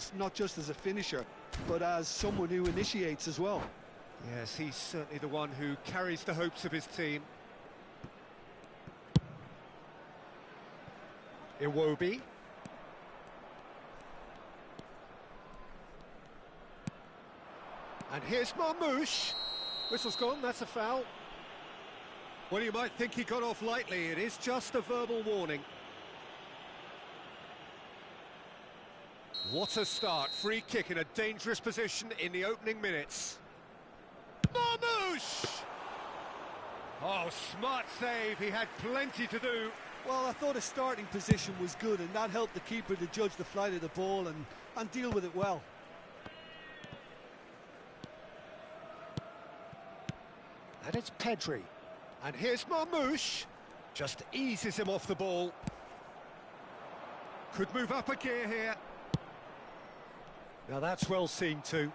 skills, not just as a finisher, but as someone who initiates as well. Yes, he's certainly the one who carries the hopes of his team. Iwobi. And here's Marmoush. Whistle's gone, that's a foul. Well, you might think he got off lightly. It is just a verbal warning. What a start. Free kick in a dangerous position in the opening minutes. Marmoush! Oh, smart save. He had plenty to do. Well, I thought his starting position was good, and that helped the keeper to judge the flight of the ball and deal with it well. And it's Pedri. And here's Marmoush. Just eases him off the ball. Could move up a gear here. Now that's well seen too.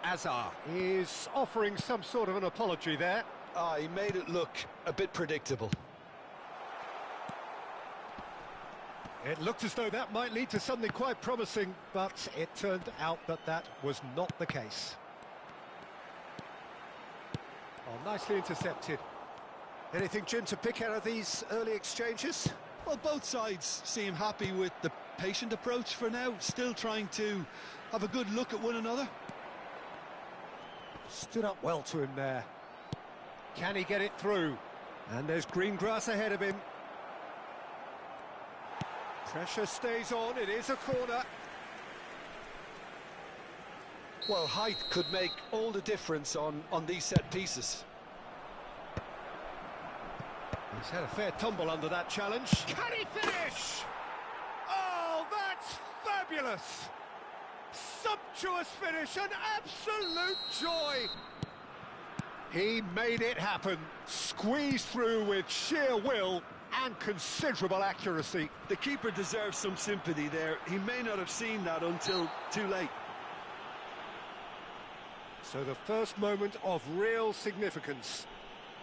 Azar is offering some sort of an apology there. He made it look a bit predictable. It looked as though that might lead to something quite promising, but it turned out that that was not the case. Oh, nicely intercepted. Anything, Jim, to pick out of these early exchanges? Well, both sides seem happy with the patient approach for now, still trying to have a good look at one another. Stood up well to him there. Can he get it through? And there's green grass ahead of him. Pressure stays on, it is a corner. Well, height could make all the difference on these set pieces. He's had a fair tumble under that challenge. Can he finish? Oh, that's fabulous! Sumptuous finish, an absolute joy! He made it happen, squeezed through with sheer will and considerable accuracy. The keeper deserves some sympathy there. He may not have seen that until too late. So the first moment of real significance.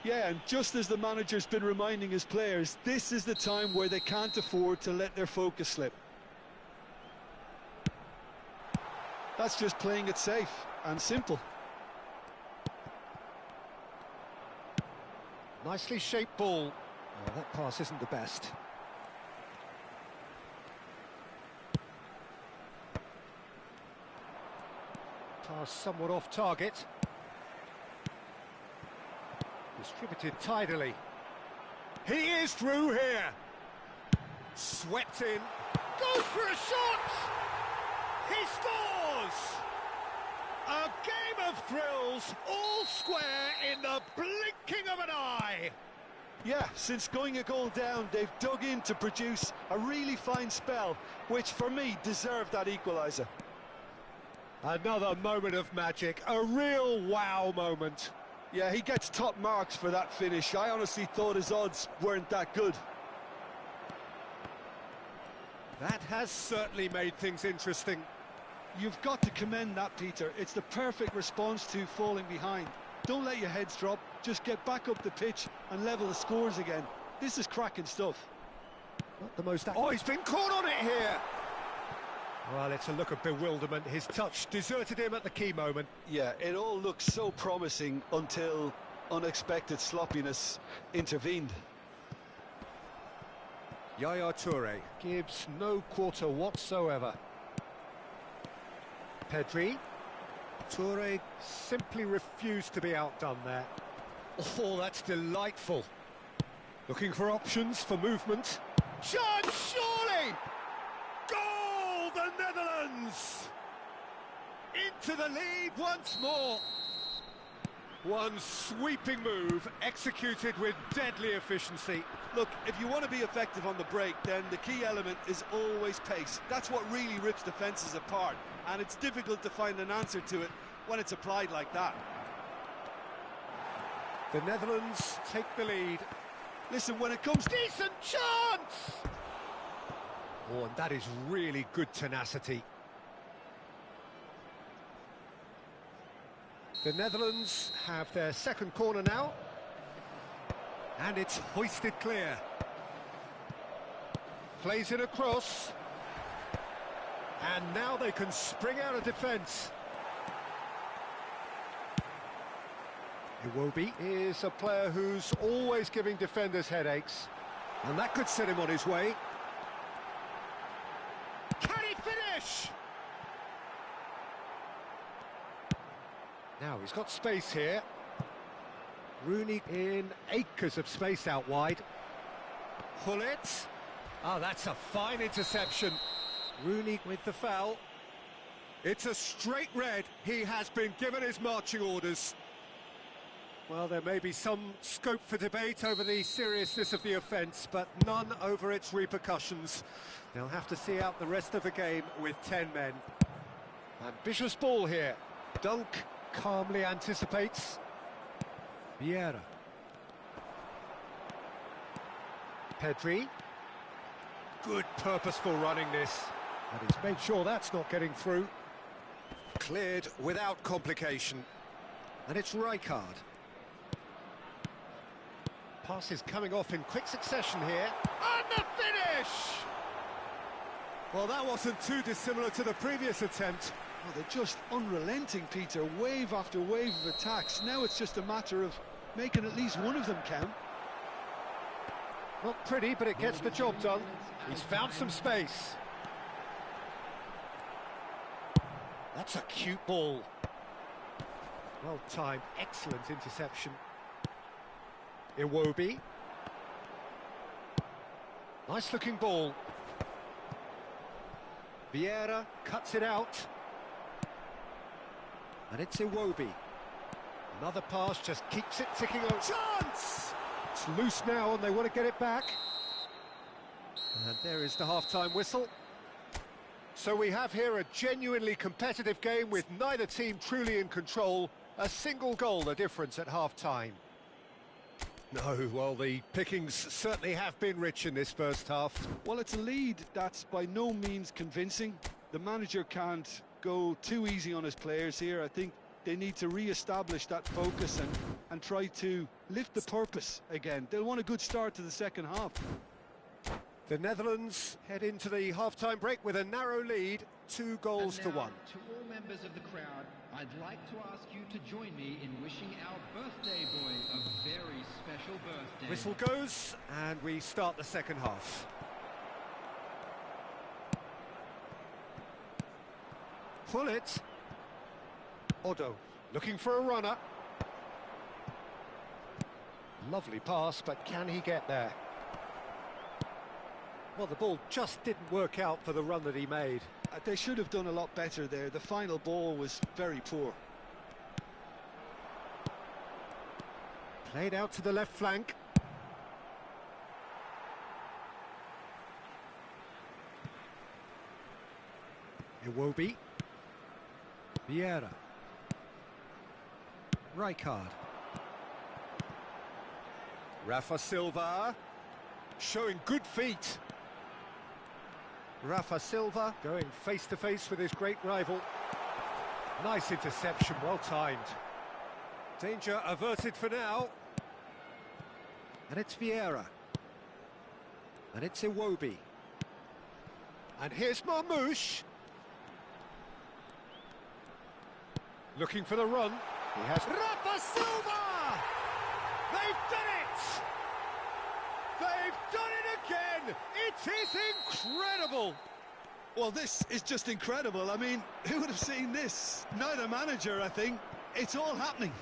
Yeah, and just as the manager's been reminding his players, this is the time where they can't afford to let their focus slip. That's just playing it safe and simple. Nicely shaped ball. Oh, that pass isn't the best. Pass somewhat off target. Distributed tidily. He is through here. Swept in. Goes for a shot! He scores! A game of thrills, all square in the blinking of an eye. Yeah, since going a goal down, they've dug in to produce a really fine spell, which for me deserved that equaliser. Another moment of magic, a real wow moment. Yeah, he gets top marks for that finish. I honestly thought his odds weren't that good. That has certainly made things interesting. You've got to commend that, Peter. It's the perfect response to falling behind. Don't let your heads drop, just get back up the pitch and level the scores again. This is cracking stuff. Not the most... Oh, he's been caught on it here! Well, it's a look of bewilderment. His touch deserted him at the key moment. Yeah, it all looks so promising until unexpected sloppiness intervened. Yaya Toure gives no quarter whatsoever. Pedri. Toure simply refused to be outdone there. Oh, that's delightful. Looking for options for movement. Chance, surely! Goal, the Netherlands! Into the lead once more. One sweeping move, executed with deadly efficiency. Look, if you want to be effective on the break, then the key element is always pace. That's what really rips defences apart, and it's difficult to find an answer to it when it's applied like that. The Netherlands take the lead. Listen, when it comes... Decent chance! Oh, and that is really good tenacity. The Netherlands have their second corner now. And it's hoisted clear. Plays it across. And now they can spring out of defence. Iwobi is a player who's always giving defenders headaches, and that could set him on his way. Can he finish? Now he's got space here. Rooney in acres of space out wide. Hullet. Oh, that's a fine interception. Rooney with the foul. It's a straight red. He has been given his marching orders. Well, there may be some scope for debate over the seriousness of the offence, but none over its repercussions. They'll have to see out the rest of the game with 10 men. Ambitious ball here. Dunk calmly anticipates. Vieira. Pedri. Good purposeful running this. And he's made sure that's not getting through. Cleared without complication. And it's Rijkaard. Passes coming off in quick succession here. And the finish! Well, that wasn't too dissimilar to the previous attempt. Oh, they're just unrelenting, Peter. Wave after wave of attacks. Now it's just a matter of making at least one of them count. Not pretty, but it gets the job done. He's found some space. That's a cute ball. Well timed, excellent interception. Iwobi. Nice looking ball. Vieira cuts it out. And it's Iwobi. Another pass just keeps it ticking over. Chance! It's loose now and they want to get it back. And there is the half-time whistle. So we have here a genuinely competitive game with neither team truly in control. A single goal the difference at half-time. No, well, the pickings certainly have been rich in this first half. Well, it's a lead that's by no means convincing. The manager can't go too easy on his players here. I think they need to re-establish that focus and try to lift the purpose again. They'll want a good start to the second half. The Netherlands head into the half-time break with a narrow lead, 2 goals to 1. To all members of the crowd, I'd like to ask you to join me in wishing our birthday boy a very special birthday. Whistle goes, and we start the second half. Hullet. Odo, looking for a runner. Lovely pass, but can he get there? Well, the ball just didn't work out for the run that he made. They should have done a lot better there. The final ball was very poor. Played out to the left flank. Iwobi. Vieira. Rijkaard. Rafa Silva. Showing good feet. Rafa Silva going face-to-face with his great rival. Nice interception, well timed. Danger averted for now. And it's Vieira. And it's Iwobi. And here's Marmoush. Looking for the run. He has Rafa Silva! They've done it! They've done it again! It is incredible! Well, this is just incredible. I mean, who would have seen this? Neither manager, I think. It's all happening.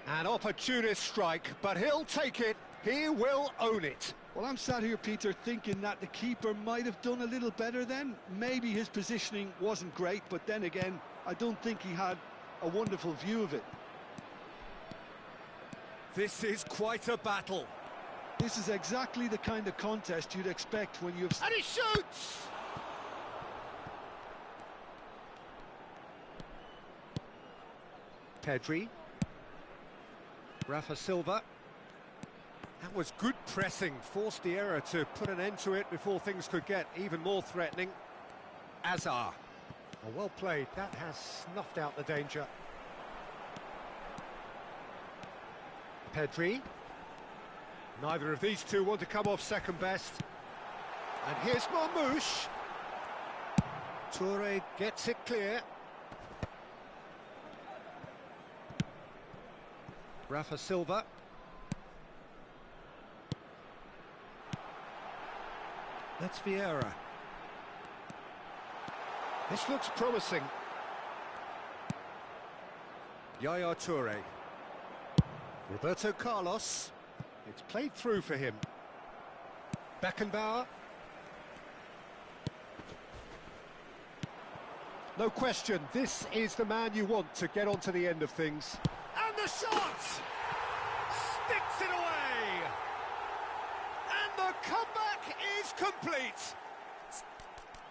An opportunist strike, but he'll take it. He will own it. Well, I'm sat here, Peter, thinking that the keeper might have done a little better then. Maybe his positioning wasn't great, but then again, I don't think he had a wonderful view of it. This is quite a battle. This is exactly the kind of contest you'd expect when you've... And he shoots! Pedri. Rafa Silva. That was good pressing, forced the error to put an end to it before things could get even more threatening. Azar. Oh, well played, that has snuffed out the danger. Pedri. Neither of these two want to come off second best. And here's Marmoush. Toure gets it clear. Rafa Silva. That's Vieira. This looks promising. Yaya Toure. Roberto Carlos. It's played through for him. Beckenbauer. No question, this is the man you want to get onto the end of things. And the shot! Sticks it away! And the comeback is complete!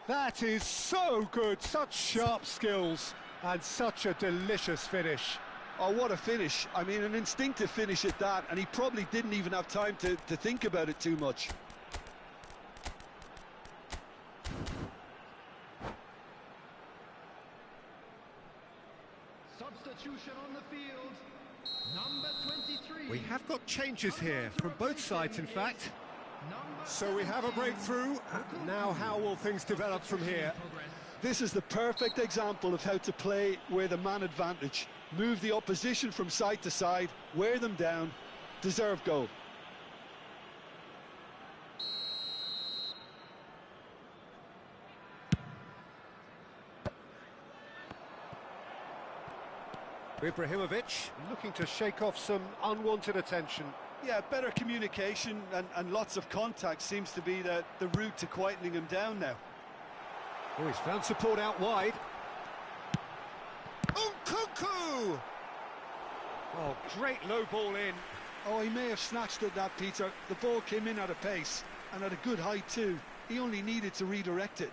That is so good, such sharp skills, and such a delicious finish. Oh, what a finish. I mean, an instinctive finish at that, and he probably didn't even have time to think about it too much. Substitution on the field, number 23. We have got changes here, from both sides in fact. So we have a breakthrough. Now how will things develop from here? This is the perfect example of how to play with a man advantage. Move the opposition from side to side, wear them down, deserve goal. Ibrahimovic looking to shake off some unwanted attention. Yeah, better communication and lots of contact seems to be the route to quietening him down now. Oh, he's found support out wide. Nkunku! Oh, great low ball in. Oh, he may have snatched at that, Peter. The ball came in at a pace and at a good height too. He only needed to redirect it.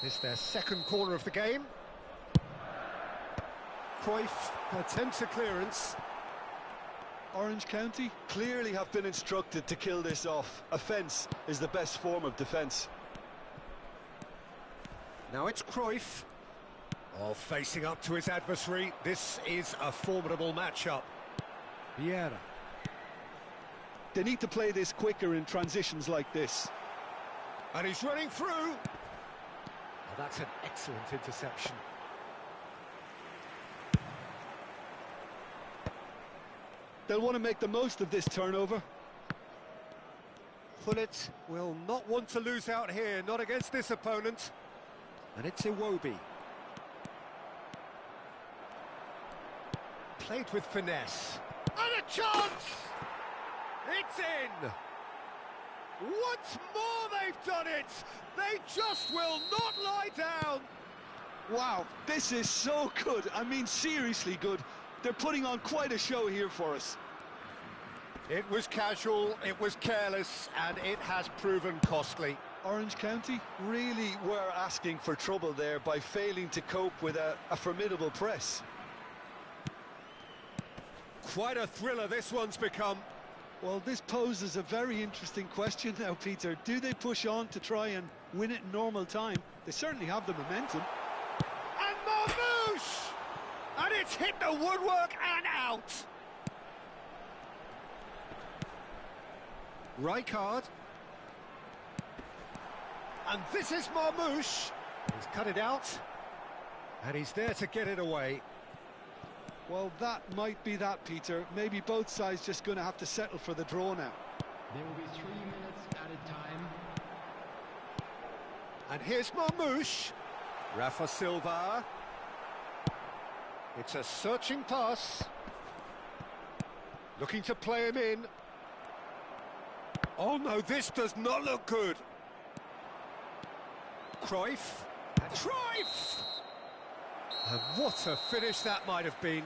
This is their second corner of the game. Cruyff attempts a clearance. Orange County clearly have been instructed to kill this off. Offence is the best form of defence. Now it's Cruyff. Oh, facing up to his adversary. This is a formidable matchup. Vieira. They need to play this quicker in transitions like this. And he's running through. Oh, that's an excellent interception. They'll want to make the most of this turnover. Pullet will not want to lose out here, not against this opponent. And it's Iwobi. Played with finesse. And a chance! It's in! Once more they've done it! They just will not lie down! Wow, this is so good. I mean, seriously good. They're putting on quite a show here for us. It was casual, it was careless, and it has proven costly. Orange County really were asking for trouble there by failing to cope with a formidable press. Quite a thriller this one's become. Well, this poses a very interesting question now, Peter. Do they push on to try and win it in normal time? They certainly have the momentum. And Marmouche! And it's hit the woodwork and out. Rijkaard. And this is Marmouche. He's cut it out. And he's there to get it away. Well, that might be that, Peter. Maybe both sides just going to have to settle for the draw now. There will be 3 minutes added time. And here's Marmouche. Rafa Silva. It's a searching pass. Looking to play him in. Oh no, this does not look good. Cruyff. And Cruyff! And what a finish that might have been.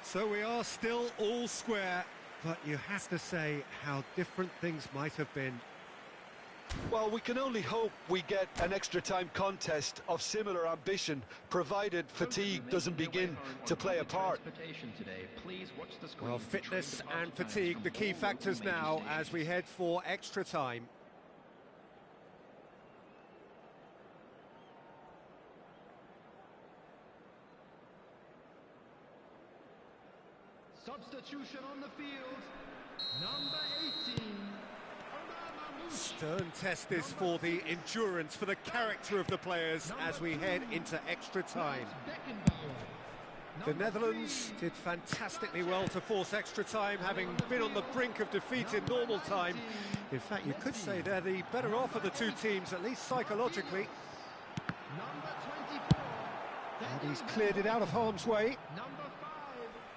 So we are still all square, but you have to say how different things might have been. Well, we can only hope we get an extra time contest of similar ambition, provided fatigue doesn't begin to play a part. Well, fitness and fatigue, the key factors now as we head for extra time. Substitution on the field, number 18. Stern test this for the endurance, for the character of the players as we head into extra time. The Netherlands did fantastically well to force extra time, having been on the brink of defeat in normal time. In fact, you could say they're the better off of the two teams, at least psychologically. And he's cleared it out of harm's way.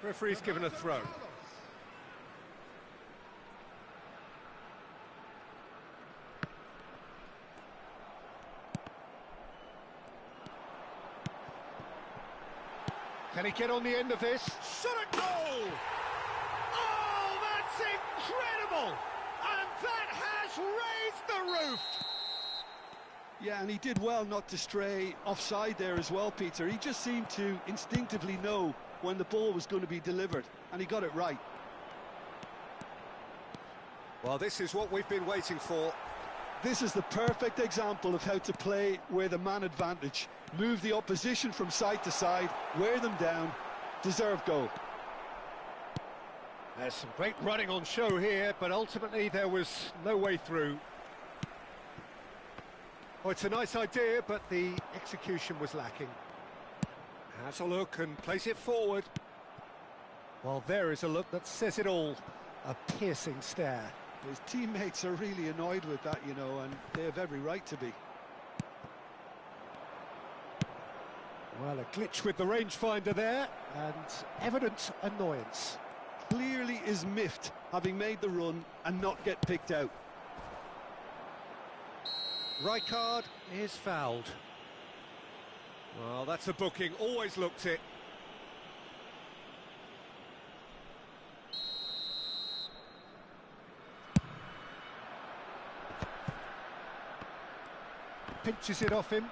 Referee's given a throw. Can he get on the end of this? Shot at goal! Oh, that's incredible! And that has raised the roof! Yeah, and he did well not to stray offside there as well, Peter. He just seemed to instinctively know when the ball was going to be delivered, and he got it right. Well, this is what we've been waiting for. This is the perfect example of how to play with a man advantage. Move the opposition from side to side, wear them down, deserve goal. There's some great running on show here, but ultimately there was no way through. Oh, it's a nice idea, but the execution was lacking. Has a look and plays it forward. Well, there is a look that says it all. A piercing stare. His teammates are really annoyed with that, you know, and they have every right to be. Well, a glitch with the rangefinder there, and evident annoyance. Clearly is miffed, having made the run and not get picked out. Rijkaard is fouled. Well, that's a booking, always looked it. Pinches it off him.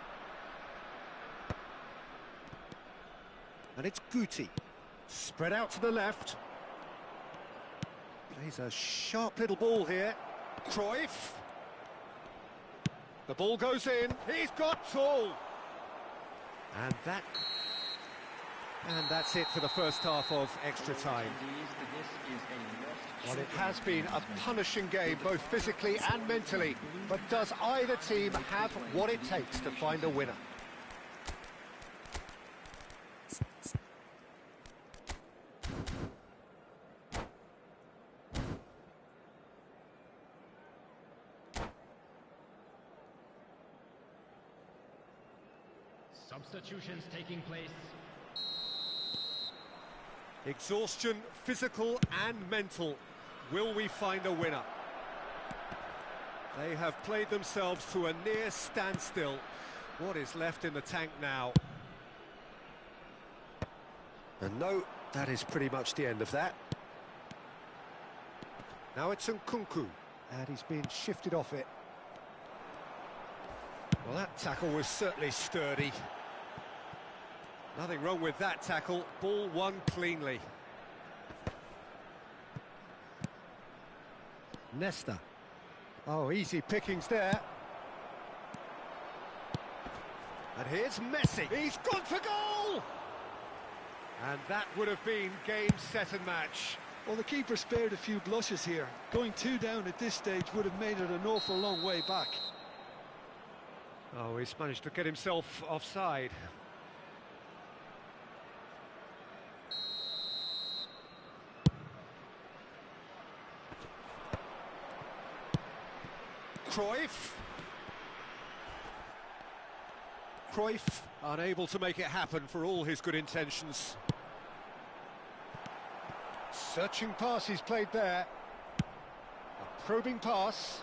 And it's Guti. Spread out to the left. Plays a sharp little ball here. Cruyff. The ball goes in. He's got tall. And that's it for the first half of extra time. Well, it has been a punishing game, both physically and mentally. But does either team have what it takes to find a winner? Substitutions taking place. Exhaustion, physical and mental. Will we find a winner? They have played themselves to a near standstill. What is left in the tank now? And no, that is pretty much the end of that. Now it's Nkunku, and he's been shifted off it. Well, that tackle was certainly sturdy. Nothing wrong with that tackle. Ball won cleanly. Nesta. Oh, easy pickings there. And here's Messi. He's gone for goal! And that would have been game, set and match. Well, the keeper spared a few blushes here. Going 2 down at this stage would have made it an awful long way back. Oh, he's managed to get himself offside. Cruyff unable to make it happen for all his good intentions. Searching pass he's played there. A probing pass.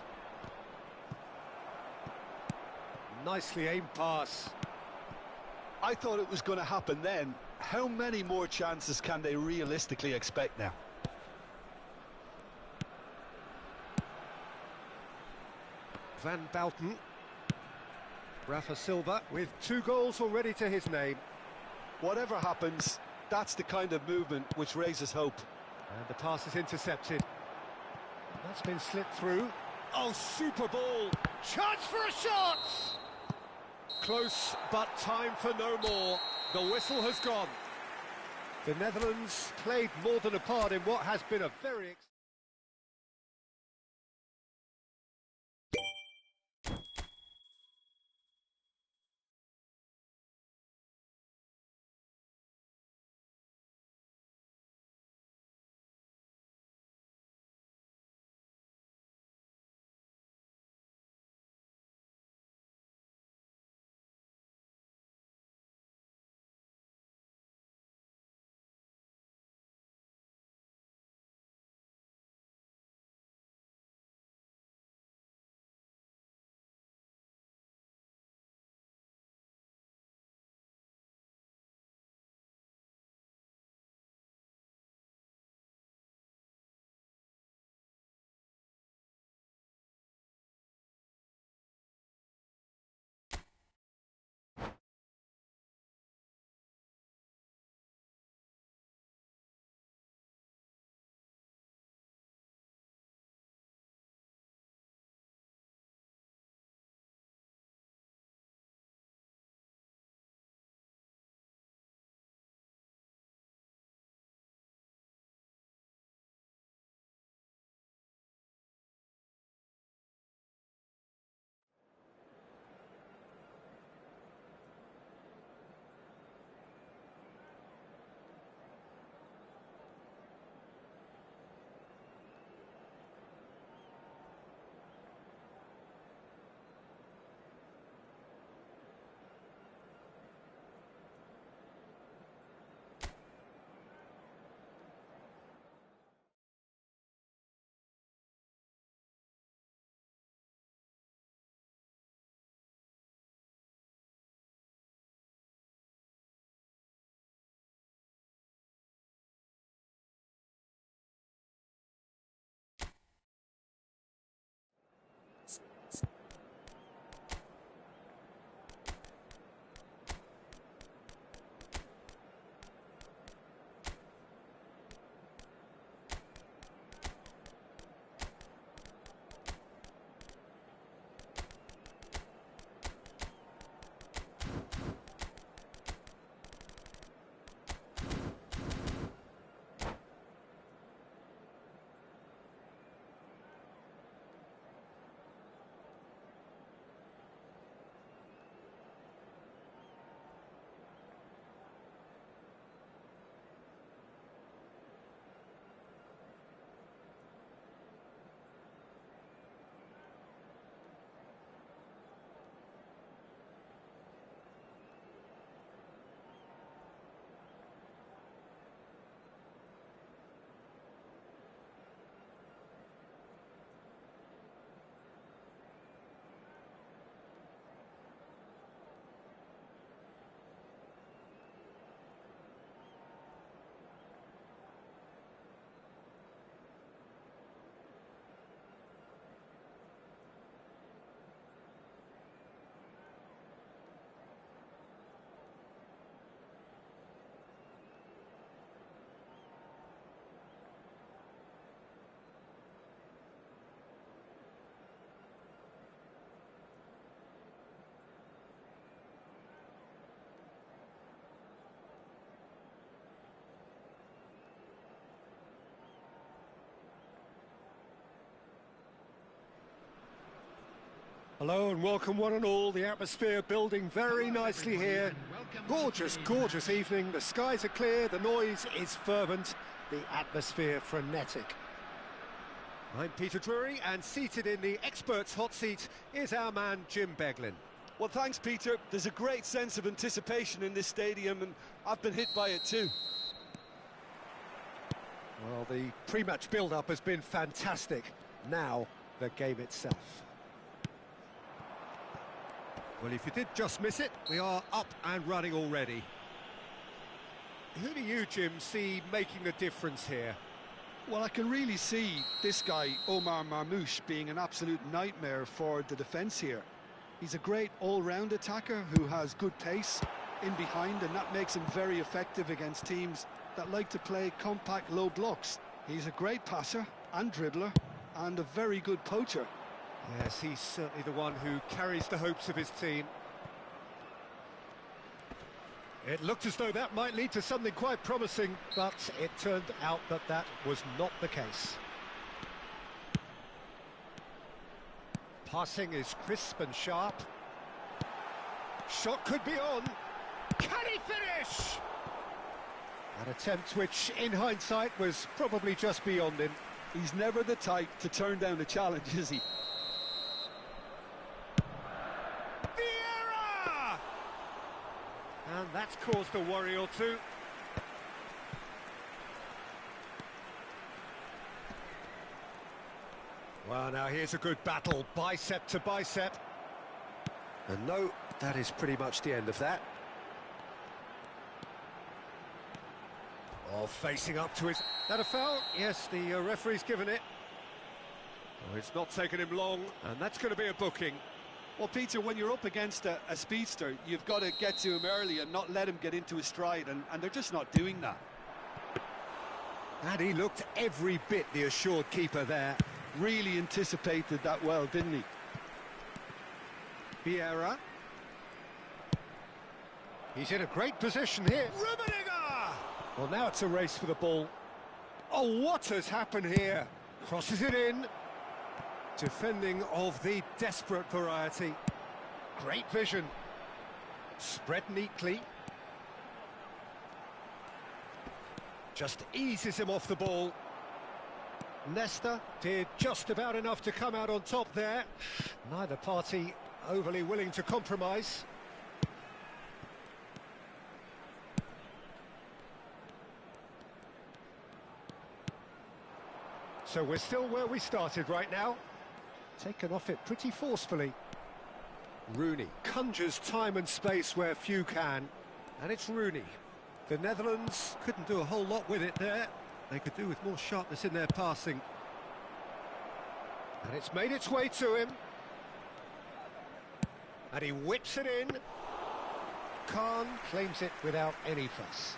Nicely aimed pass. I thought it was going to happen then. How many more chances can they realistically expect now? Van Bouten. Rafa Silva with 2 goals already to his name. Whatever happens, that's the kind of movement which raises hope. And the pass is intercepted. That's been slipped through. Oh, super ball. Chance for a shot! Close, but time for no more. The whistle has gone. The Netherlands played more than a part in what has been a very... Hello and welcome one and all. The atmosphere building very nicely here. Gorgeous, gorgeous evening. The skies are clear, the noise is fervent, the atmosphere frenetic. I'm Peter Drury, and seated in the experts' hot seat is our man Jim Beglin. Well, thanks, Peter. There's a great sense of anticipation in this stadium, and I've been hit by it too. Well, the pre-match build-up has been fantastic. Now, the game itself. Well, if you did just miss it, we are up and running already. Who do you, Jim, see making the difference here? Well, I can really see this guy, Omar Marmoush, being an absolute nightmare for the defence here. He's a great all-round attacker who has good pace in behind, and that makes him very effective against teams that like to play compact low blocks. He's a great passer and dribbler and a very good poacher. Yes, he's certainly the one who carries the hopes of his team. It looked as though that might lead to something quite promising, but it turned out that that was not the case. Passing is crisp and sharp. Shot could be on. Can he finish? An attempt which, in hindsight, was probably just beyond him. He's never the type to turn down a challenge, is he? And that's caused a worry or two. Well, now here's a good battle, bicep to bicep. And no, that is pretty much the end of that. Oh, facing up to his... That a foul? Yes, the referee's given it. Oh, it's not taken him long, and that's going to be a booking. Well, Peter, when you're up against a speedster, you've got to get to him early and not let him get into his stride, and they're just not doing that. And he looked every bit the assured keeper there. Really anticipated that well, didn't he? Vieira. He's in a great position here. Rummenigge! Well, now it's a race for the ball. Oh, what has happened here? Crosses it in. Defending of the desperate variety. Great vision. Spread neatly. Just eases him off the ball. Nesta did just about enough to come out on top there. Neither party overly willing to compromise. So we're still where we started right now. Taken off it pretty forcefully. Rooney conjures time and space where few can. And it's Rooney. The Netherlands couldn't do a whole lot with it there. They could do with more sharpness in their passing. And it's made its way to him. And he whips it in. Khan claims it without any fuss.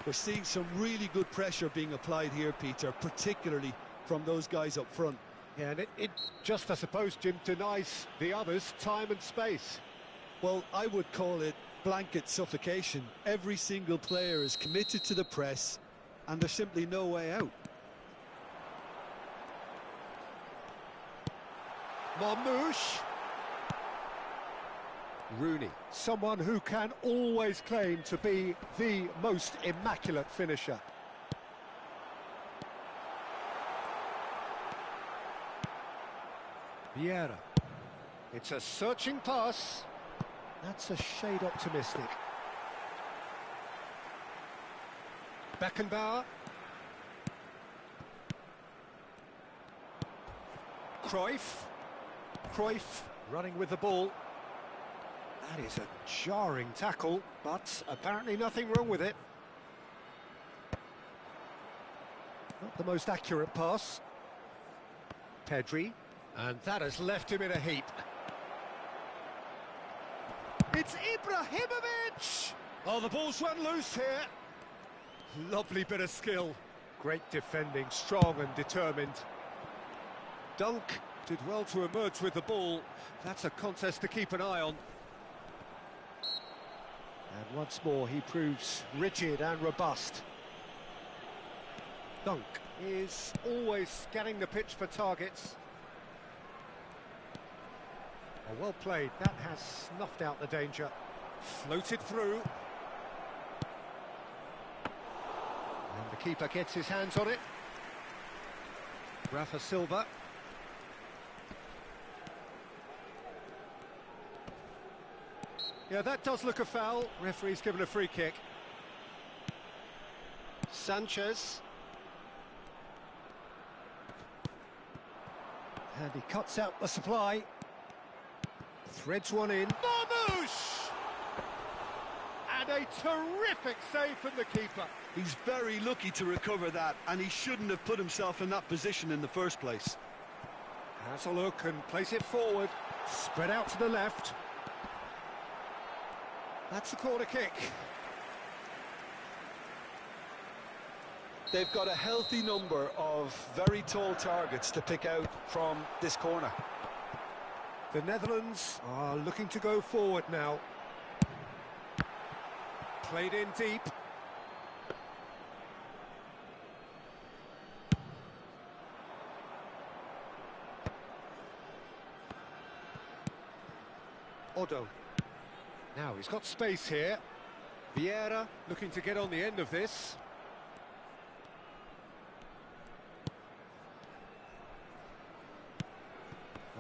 We're seeing some really good pressure being applied here, Peter, particularly from those guys up front. Yeah, and it just, I suppose, Jim, denies the others time and space. Well, I would call it blanket suffocation. Every single player is committed to the press, and there's simply no way out. Marmoush. Rooney, someone who can always claim to be the most immaculate finisher. Vieira. It's a searching pass. That's a shade optimistic. Beckenbauer. Cruyff running with the ball. That is a jarring tackle, but apparently nothing wrong with it. Not the most accurate pass. Pedri. And that has left him in a heap. It's Ibrahimovic! Oh, the ball's run loose here. Lovely bit of skill. Great defending, strong and determined. Dunk did well to emerge with the ball. That's a contest to keep an eye on. And once more he proves rigid and robust. Dunk is always scanning the pitch for targets. Oh, well played. That has snuffed out the danger. Floated through. And the keeper gets his hands on it. Rafa Silva. Yeah, that does look a foul. Referee's given a free kick. Sanchez. And he cuts out the supply. Threads one in. Marmoush! And a terrific save from the keeper. He's very lucky to recover that, and he shouldn't have put himself in that position in the first place. Has a look and plays it forward. Spread out to the left. That's the corner kick. They've got a healthy number of very tall targets to pick out from this corner. The Netherlands are looking to go forward now. Played in deep. Odo. Now he's got space here. Vieira looking to get on the end of this.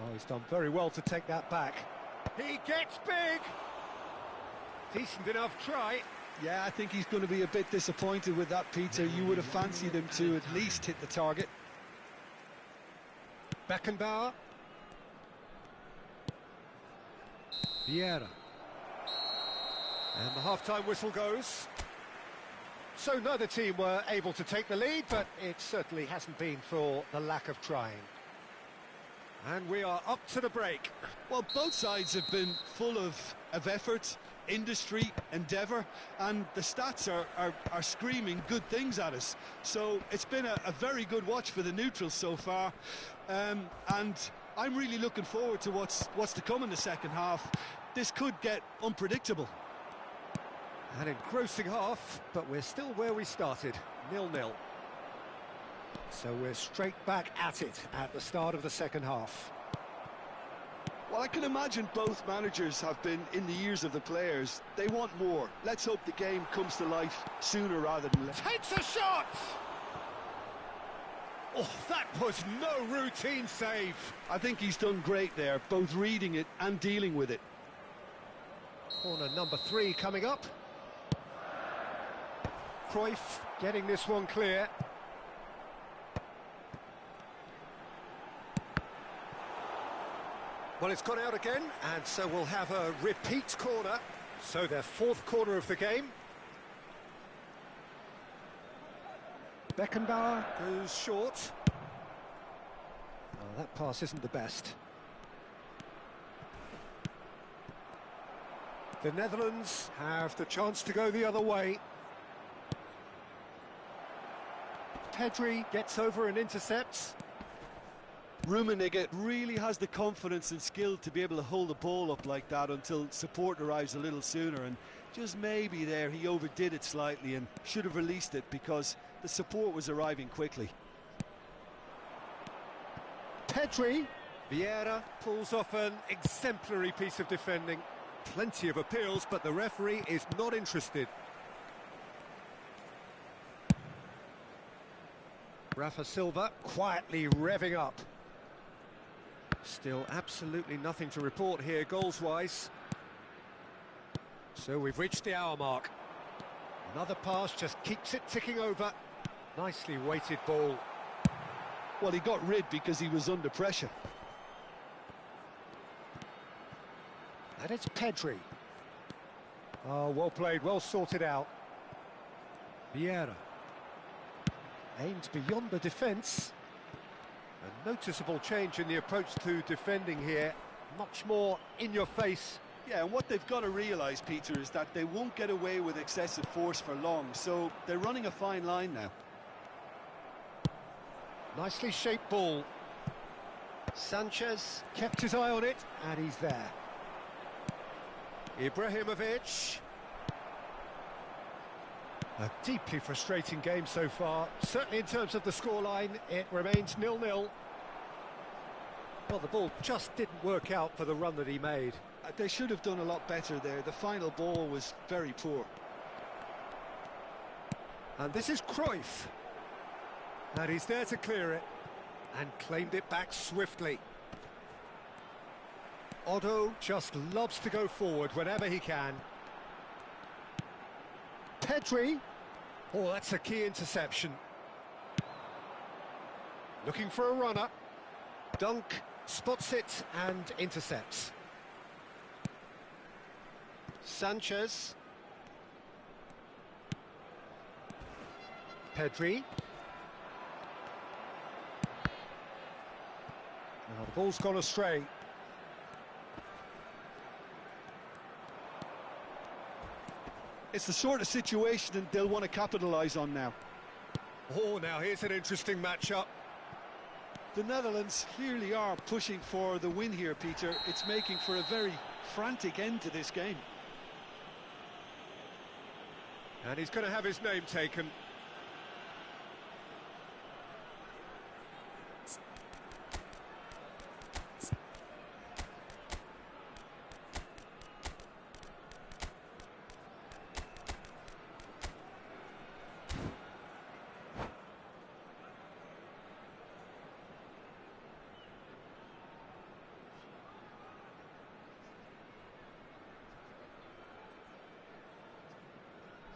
Oh, he's done very well to take that back. He gets big! Decent enough try. Yeah, I think he's going to be a bit disappointed with that, Peter. You would have fancied him to at least hit the target. Beckenbauer. Vieira. And the half-time whistle goes. So neither team were able to take the lead, but it certainly hasn't been for the lack of trying. And we are up to the break. Well, both sides have been full of effort, industry, endeavour, and the stats are screaming good things at us. So it's been a very good watch for the neutrals so far, and I'm really looking forward to what's to come in the second half. This could get unpredictable. An engrossing half, but we're still where we started, 0-0. So we're straight back at it at the start of the second half. Well, I can imagine both managers have been in the ears of the players. They want more. Let's hope the game comes to life sooner rather than later. Takes a shot! Oh, that was no routine save. I think he's done great there, both reading it and dealing with it. Corner number 3 coming up. Cruyff getting this one clear. Well, it's gone out again, and so we'll have a repeat corner. So their 4th corner of the game. Beckenbauer goes short. Oh, that pass isn't the best. The Netherlands have the chance to go the other way. Pedri gets over and intercepts. Rummenigge really has the confidence and skill to be able to hold the ball up like that until support arrives a little sooner, and just maybe there he overdid it slightly and should have released it because the support was arriving quickly. Pedri. Vieira pulls off an exemplary piece of defending. Plenty of appeals, but the referee is not interested. Rafa Silva quietly revving up. Still absolutely nothing to report here goals-wise. So we've reached the hour mark. Another pass just keeps it ticking over. Nicely weighted ball. Well, he got rid because he was under pressure. And it's Pedri. Oh, well played, well sorted out. Vieira. Aims beyond the defence. A noticeable change in the approach to defending here. Much more in your face. Yeah, and what they've got to realise, Peter, is that they won't get away with excessive force for long, so they're running a fine line now. Nicely shaped ball. Sanchez kept his eye on it, and he's there. Ibrahimovic. A deeply frustrating game so far. Certainly in terms of the scoreline, it remains 0-0. Well, the ball just didn't work out for the run that he made. They should have done a lot better there. The final ball was very poor. And this is Cruyff. And he's there to clear it. And claimed it back swiftly. Otto just loves to go forward whenever he can. Pedri. Oh, that's a key interception. Looking for a runner. Dunk spots it and intercepts. Sanchez. Pedri. Now the ball's gone astray. It's the sort of situation that they'll want to capitalise on now. Oh, now here's an interesting matchup. The Netherlands clearly are pushing for the win here, Peter. It's making for a very frantic end to this game. And he's going to have his name taken.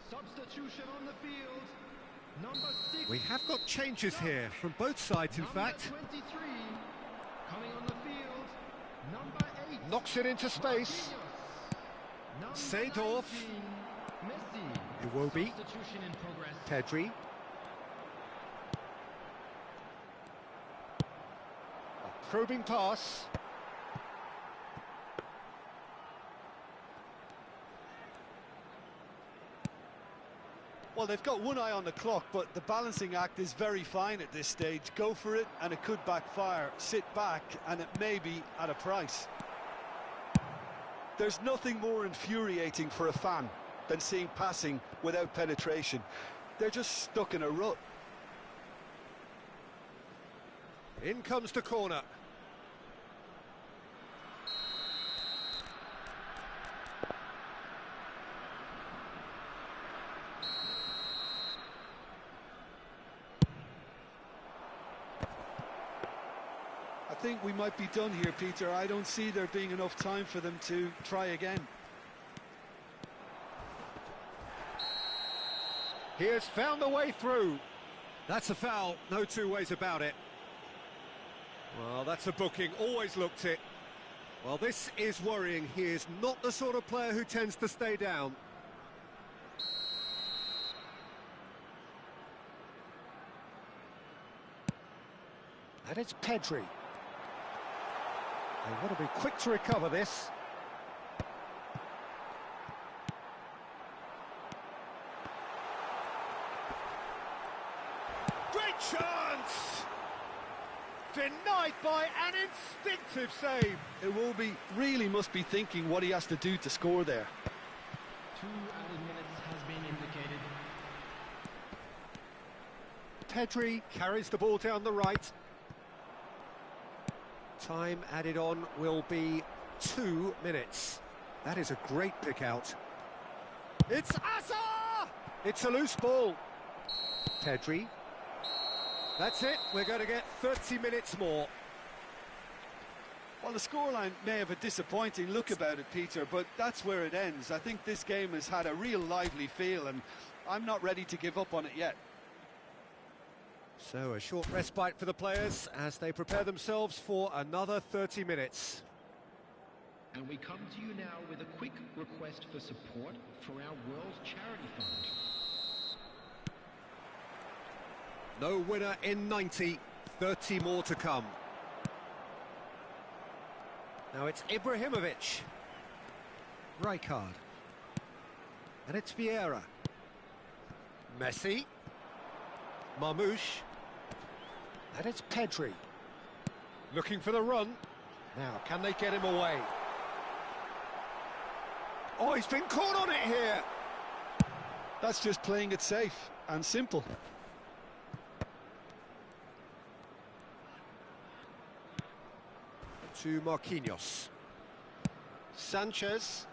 Substitution on the field. Number 6. We have got changes here from both sides, in fact. 23. Coming on the field. Number 8. Knocks it into space. Seedorf. Messi. Iwobi. Substitution in progress. Pedri. A probing pass. Well, they've got one eye on the clock, but the balancing act is very fine at this stage. Go for it, and it could backfire. Sit back, and it may be at a price. There's nothing more infuriating for a fan than seeing passing without penetration. They're just stuck in a rut. In comes the corner. I think we might be done here, Peter. I don't see there being enough time for them to try again. He has found the way through. That's a foul, no two ways about it. Well, that's a booking, always looked it. Well, this is worrying. He is not the sort of player who tends to stay down. And it's Pedri. They want to be quick to recover this. Great chance! Denied by an instinctive save. Iwobi really must be thinking what he has to do to score there. 2 added minutes has been Pedri indicated. carries the ball down the right. Time added on will be 2 minutes. That is a great pick out. It's Asa! It's a loose ball. Pedri. That's it. We're going to get 30 minutes more. Well, the scoreline may have a disappointing look about it, Peter, but that's where it ends. I think this game has had a real lively feel, and I'm not ready to give up on it yet. So a short respite for the players as they prepare themselves for another 30 minutes. And we come to you now with a quick request for support for our World Charity Fund. No winner in 90, 30 more to come. Now it's Ibrahimovic. Rijkaard. And it's Vieira. Messi. Marmouche. And it's Pedri. Looking for the run. Now, can they get him away? Oh, he's been caught on it here. That's just playing it safe and simple. to Marquinhos. Sanchez.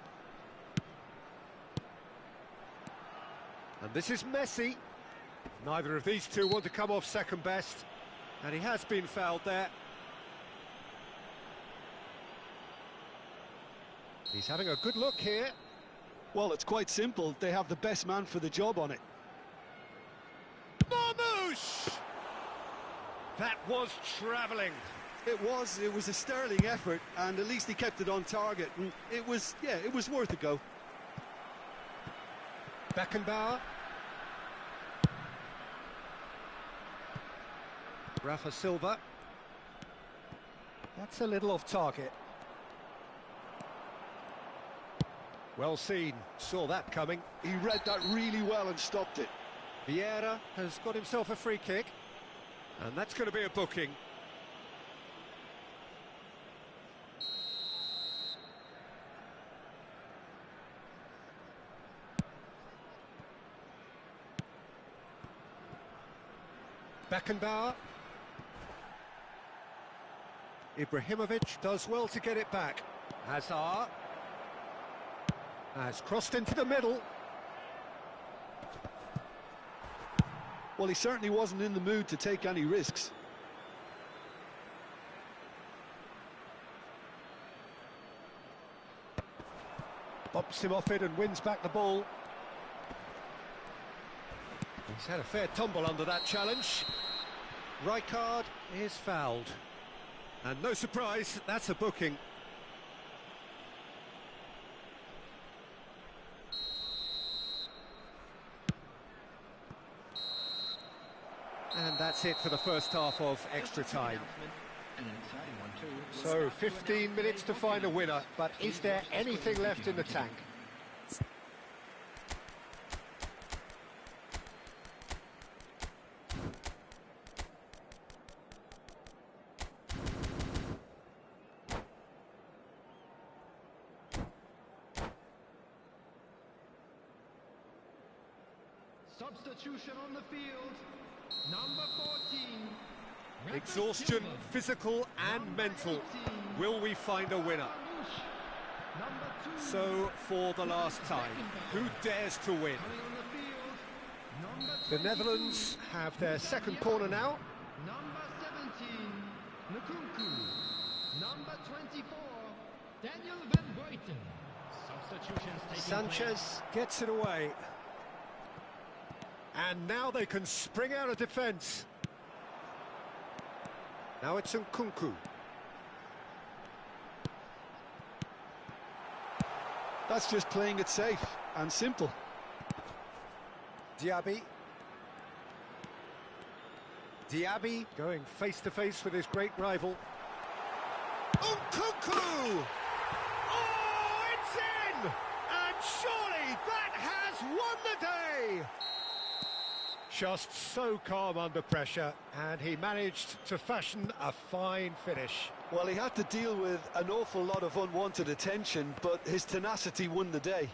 And this is Messi. Neither of these two want to come off second best. And he has been fouled there. He's having a good look here. Well, it's quite simple. They have the best man for the job on it. Marmoush! That was travelling. It was a sterling effort, and at least he kept it on target. And it was worth a go. Beckenbauer. Rafa Silva. That's a little off target. Well seen, saw that coming. He read that really well and stopped it. Vieira has got himself a free kick, and that's going to be a booking. Beckenbauer. Ibrahimovic does well to get it back. Hazard has crossed into the middle. Well, he certainly wasn't in the mood to take any risks. Bumps him off it and wins back the ball. He's had a fair tumble under that challenge. Rijkaard is fouled. And no surprise, that's a booking. And that's it for the first half of extra time. So 15 minutes to find a winner, but is there anything left in the tank? Substitution on the field. Number 14. Exhaustion, physical and mental. Will we find a winner? So, for the last time, who dares to win? The Netherlands have their second corner now. Number 17, Nkunku. Number 24, Daniel Van Buiten. Substitutions taking Sanchez gets it away. And now they can spring out of defence. Now it's Nkunku. That's just playing it safe and simple. Diaby. Diaby going face to face with his great rival. Nkunku! Oh, it's in! And surely that has won the day! Just so calm under pressure, and he managed to fashion a fine finish. Well, he had to deal with an awful lot of unwanted attention, but his tenacity won the day.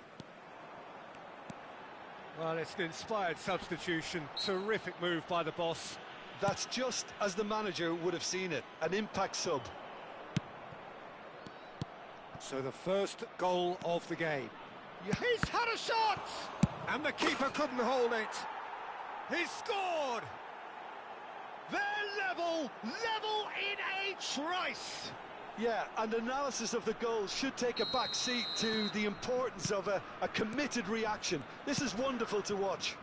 Well, it's an inspired substitution. Terrific move by the boss. That's just as the manager would have seen it, an impact sub. So the first goal of the game. He's had a shot! And the keeper couldn't hold it. He's scored! They're level in a trice! Yeah, and analysis of the goal should take a back seat to the importance of a committed reaction. This is wonderful to watch.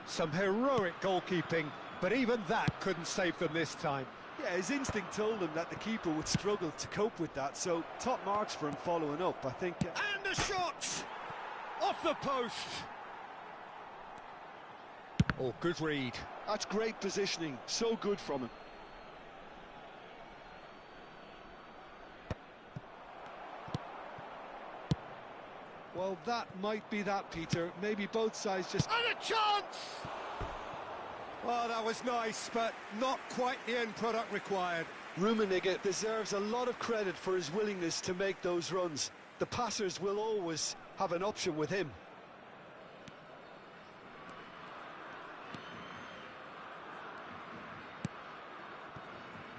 Some heroic goalkeeping, but even that couldn't save them this time. Yeah, his instinct told him that the keeper would struggle to cope with that, so top marks for him following up, I think. And a shot! Off the post! Oh, good read. That's great positioning, so good from him. Well, that might be that, Peter. Maybe both sides just... And a chance! Oh, that was nice, but not quite the end product required. Rummenigge deserves a lot of credit for his willingness to make those runs. The passers will always have an option with him.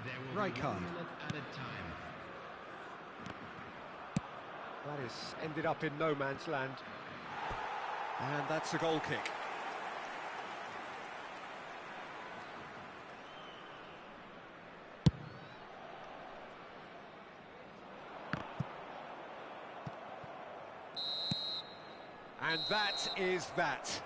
There will be 1 Rijkaard. minute added time. That is ended up in no man's land. And that's a goal kick. And that is that.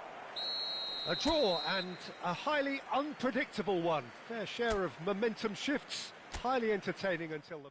A draw, and a highly unpredictable one. Fair share of momentum shifts, highly entertaining until the...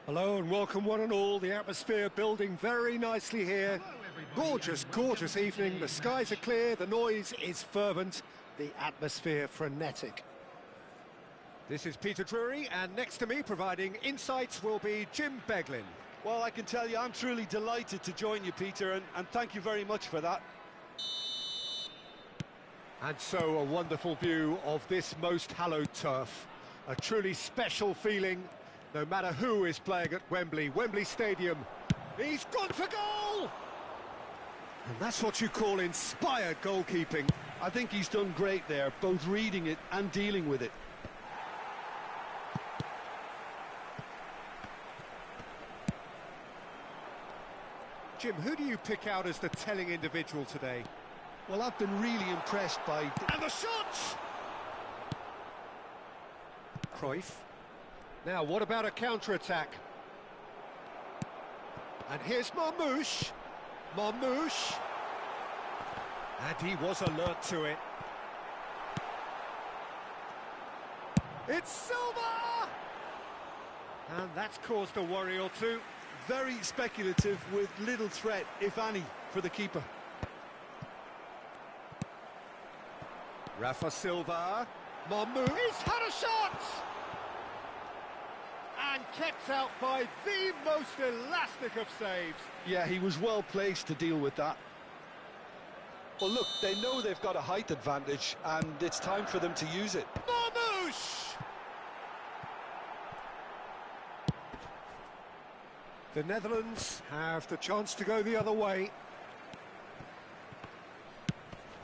Hello and welcome one and all. The atmosphere building very nicely here. Gorgeous, gorgeous evening. The skies are clear, the noise is fervent, the atmosphere frenetic. This is Peter Drury, and next to me providing insights will be Jim Beglin. Well, I can tell you, I'm truly delighted to join you, Peter, and thank you very much for that. And so a wonderful view of this most hallowed turf. A truly special feeling, no matter who is playing at Wembley Stadium. He's gone for goal! And that's what you call inspired goalkeeping. I think he's done great there, both reading it and dealing with it. Jim, who do you pick out as the telling individual today? Well, I've been really impressed by... And the shot! Cruyff. Now, what about a counter-attack? And here's Marmoush. Marmoush. And he was alert to it. It's Silva! And that's caused a worry or two. Very speculative with little threat, if any, for the keeper. Rafa Silva. Marmoush. He's had a shot! And kept out by the most elastic of saves. Yeah, he was well placed to deal with that. Well, look, they know they've got a height advantage, and it's time for them to use it. Marmoush! The Netherlands have the chance to go the other way.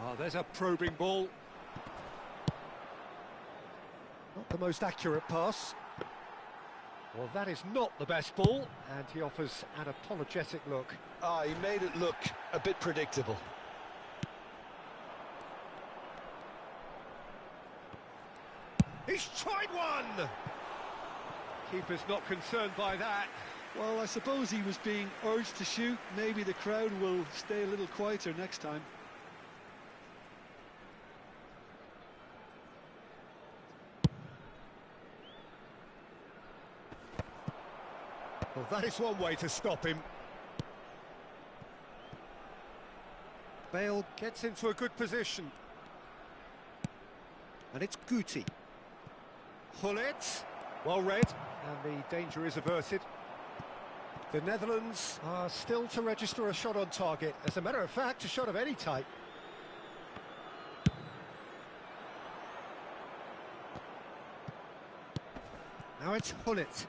Oh, there's a probing ball. Not the most accurate pass. Well, that is not the best ball, and he offers an apologetic look. Ah, he made it look a bit predictable. He's tried one! Keeper's not concerned by that. Well, I suppose he was being urged to shoot. Maybe the crowd will stay a little quieter next time. Well, that is one way to stop him. Bale gets into a good position. And it's Guti. Gullit, well read, and the danger is averted. The Netherlands are still to register a shot on target. As a matter of fact, a shot of any type. Now it's Gullit.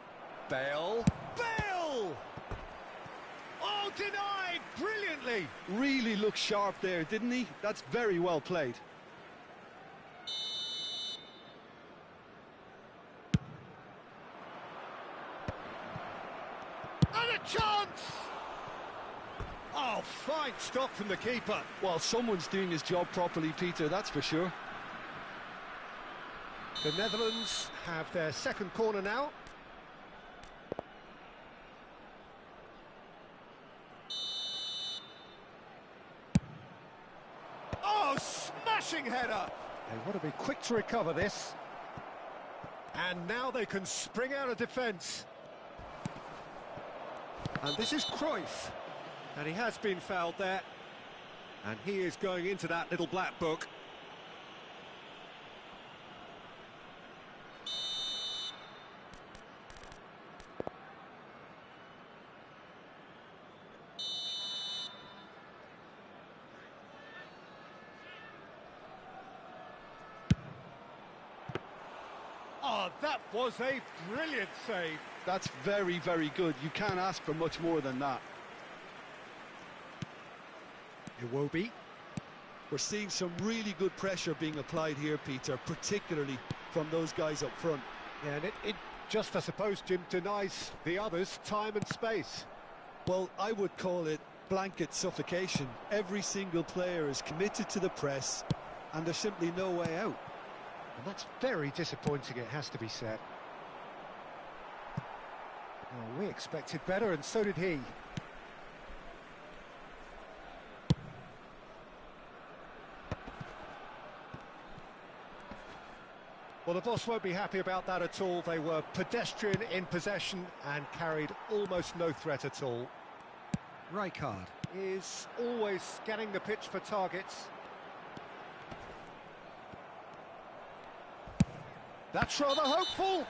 Bale. Bale! Oh, denied brilliantly. Really looked sharp there, didn't he? That's very well played. And a chance! Oh, fine stop from the keeper. Well, someone's doing his job properly, Peter, that's for sure. The Netherlands have their second corner now. Oh, smashing header! They want to be quick to recover this. And now they can spring out of defence. And this is Cruyff. And he has been fouled there. And he is going into that little black book. Oh, that was a brilliant save. That's very, very good. You can't ask for much more than that. Iwobi. We're seeing some really good pressure being applied here, Peter, particularly from those guys up front. Yeah, and it just, I suppose, Jim, denies the others time and space. Well, I would call it blanket suffocation. Every single player is committed to the press, and there's simply no way out. And that's very disappointing, it has to be said. Well, we expected better, and so did he. Well, the boss won't be happy about that at all. They were pedestrian in possession and carried almost no threat at all. Rijkaard is always scanning the pitch for targets. That's rather hopeful.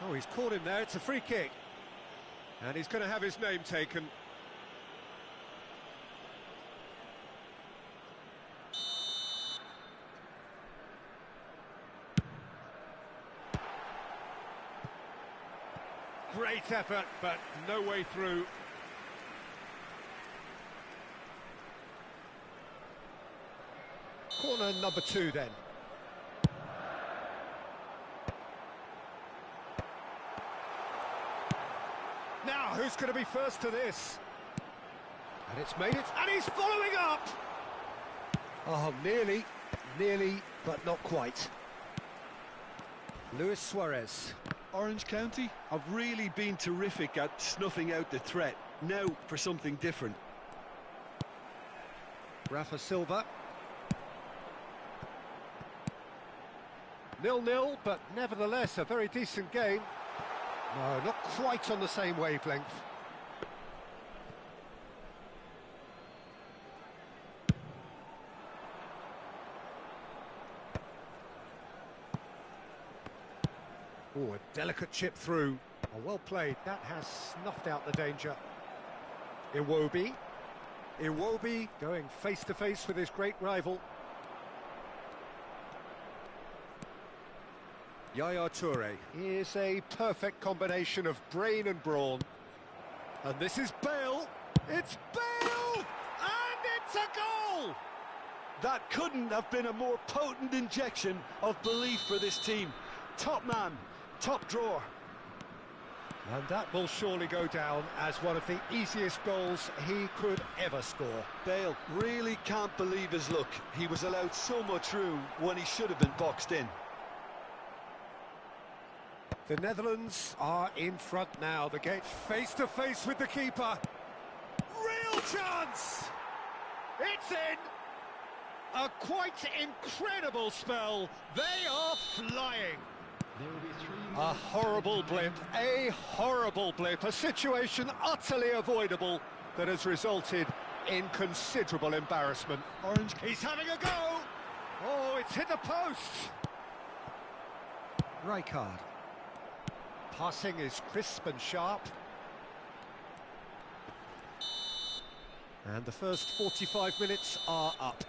Oh, he's caught him there. It's a free kick. And he's going to have his name taken. Great effort, but no way through. Corner number 2 then. Now, who's going to be first to this? And it's made it, and he's following up! Oh, nearly, but not quite. Luis Suarez. Orange County have really been terrific at snuffing out the threat. Now for something different. Rafa Silva. 0-0, but nevertheless a very decent game. No, not quite on the same wavelength. Oh, a delicate chip through. Oh, well played. That has snuffed out the danger. Iwobi. Iwobi going face-to-face with his great rival. Yaya Toure is a perfect combination of brain and brawn. And this is Bale. It's Bale! And it's a goal! That couldn't have been a more potent injection of belief for this team. Top man, top drawer. And that will surely go down as one of the easiest goals he could ever score. Bale really can't believe his luck. He was allowed so much room when he should have been boxed in. The Netherlands are in front now. The game face to face with the keeper. Real chance! It's in! A quite incredible spell. They are flying. There will be 3 minutes. A horrible blip, a situation utterly avoidable that has resulted in considerable embarrassment. Orange. He's having a go! Oh, it's hit the post! Rijkaard. Passing is crisp and sharp. And the first 45 minutes are up.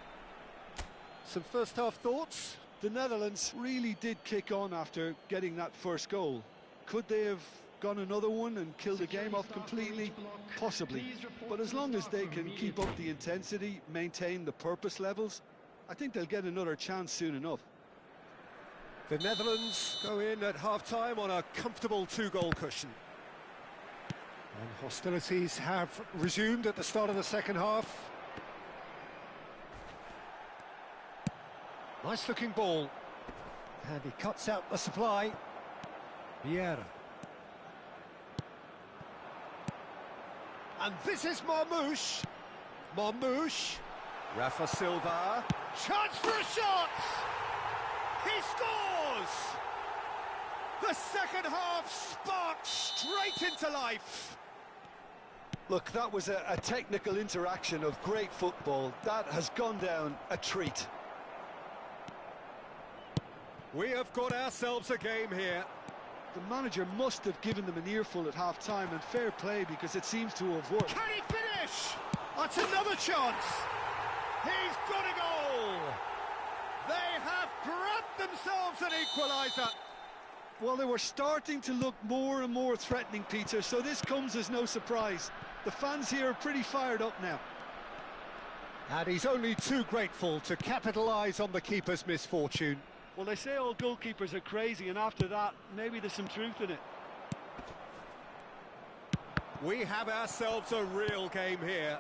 Some first half thoughts? The Netherlands really did kick on after getting that first goal. Could they have gone another one and killed the game off completely? Possibly. But as long as they can keep up the intensity, maintain the purpose levels, I think they'll get another chance soon enough. The Netherlands go in at half-time on a comfortable 2-goal cushion. And hostilities have resumed at the start of the second half. Nice-looking ball. And he cuts out the supply. Vieira. And this is Marmoush. Marmoush. Rafa Silva. Chance for a shot! He scores! The second half sparked straight into life. Look, that was a technical interaction of great football. That has gone down a treat. We have got ourselves a game here. The manager must have given them an earful at half-time, and fair play because it seems to have worked. Can he finish? That's another chance. He's got a goal. They have grabbed themselves an equaliser. Well, they were starting to look more and more threatening, Peter, so this comes as no surprise. The fans here are pretty fired up now. And he's only too grateful to capitalise on the keeper's misfortune. Well, they say all goalkeepers are crazy, and after that, maybe there's some truth in it. We have ourselves a real game here.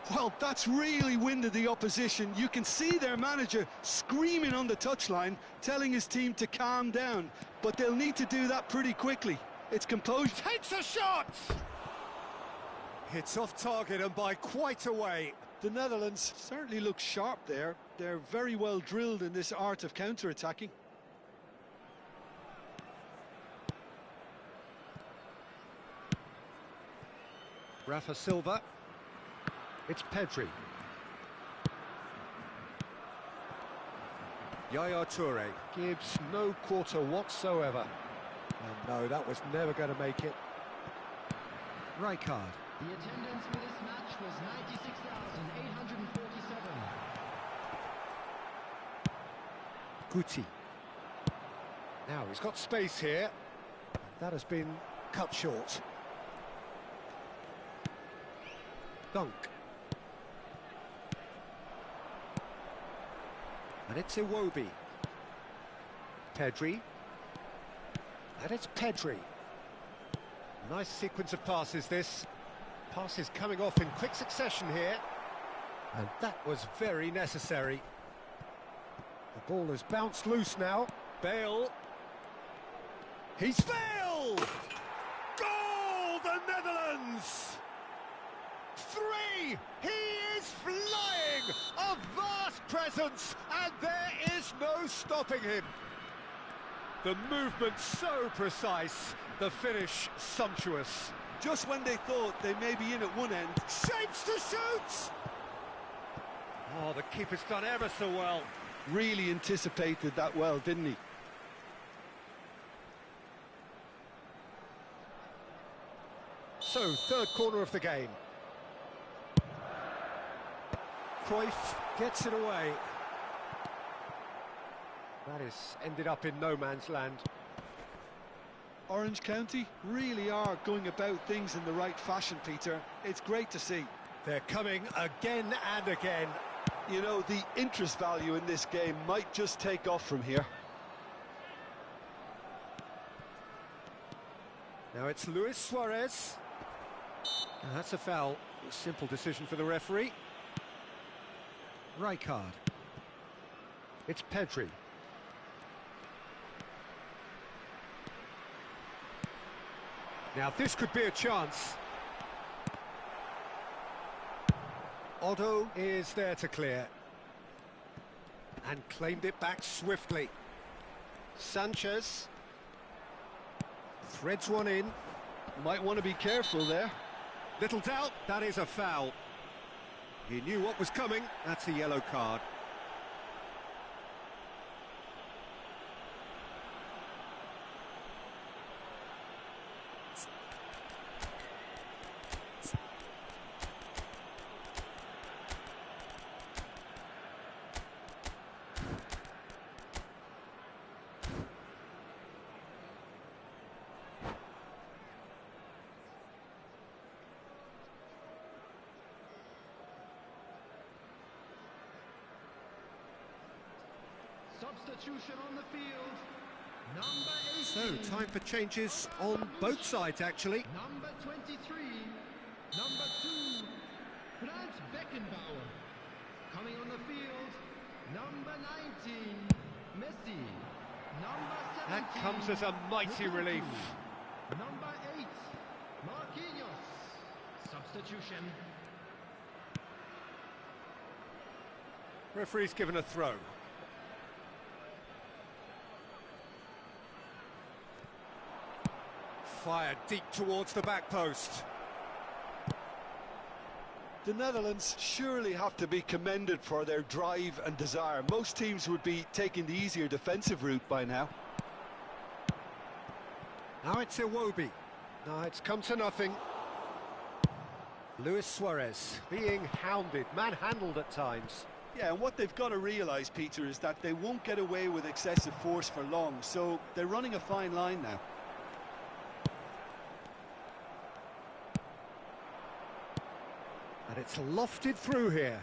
Well, that's really winded the opposition. You can see their manager screaming on the touchline, telling his team to calm down. But they'll need to do that pretty quickly. It's composure. Takes a shot! Hits off target and by quite a way. The Netherlands certainly look sharp there. They're very well drilled in this art of counter-attacking. Rafa Silva. It's Pedri. Yaya Toure gives no quarter whatsoever. And no, that was never going to make it. Rijkaard. The attendance for this match was 96,847. Guti. Now he's got space here. That has been cut short. Dunk. And it's Iwobi. Pedri. And it's Pedri. Nice sequence of passes this. Passes coming off in quick succession here. And that was very necessary. The ball has bounced loose now. Bale. He's Bale! Goal, the Netherlands! 3! He is flying! A vast presence, and there is no stopping him. The movement so precise, the finish sumptuous. Just when they thought they may be in at one end. Shapes to shoot! Oh, the keeper's done ever so well. Really anticipated that well, didn't he? So, third corner of the game. Cruyff gets it away. That is ended up in no man's land. Orange County really are going about things in the right fashion, Peter. It's great to see. They're coming again and again. You know, the interest value in this game might just take off from here. Now it's Luis Suarez. And that's a foul. A simple decision for the referee. Rijkaard. It's Pedri. Now this could be a chance. Otto is there to clear. And claimed it back swiftly. Sanchez. Threads one in. Might want to be careful there. Little doubt, that is a foul. He knew what was coming. That's a yellow card. Substitution on the field. Number 18. So, time for changes on both sides, actually. Number 23. Number 2. Franz Beckenbauer. Coming on the field. Number 19. Messi. Number 17. That comes as a mighty relief. Number 8. Marquinhos. Substitution. Referee's given a throw. Fired deep towards the back post. The Netherlands surely have to be commended for their drive and desire. Most teams would be taking the easier defensive route by now. Now it's Iwobi. No, it's come to nothing. Luis Suarez being hounded, manhandled at times. Yeah, and what they've got to realise, Peter, is that they won't get away with excessive force for long, so they're running a fine line now. And it's lofted through here.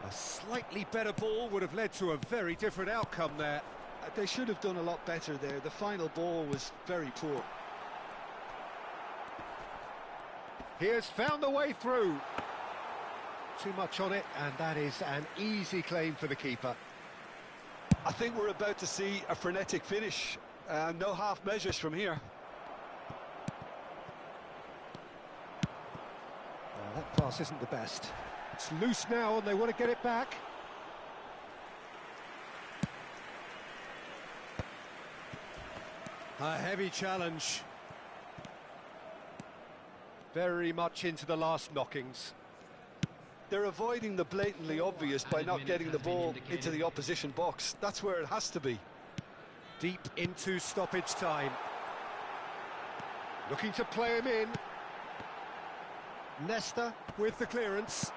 A slightly better ball would have led to a very different outcome there. They should have done a lot better there. The final ball was very poor. He has found the way through. Too much on it, and that is an easy claim for the keeper. I think we're about to see a frenetic finish. No half measures from here. That pass isn't the best. It's loose now and they want to get it back. A heavy challenge. Very much into the last knockings. They're avoiding the blatantly obvious by not getting the ball into the opposition box. That's where it has to be. Deep into stoppage time. Looking to play him in. Nesta with the clearance.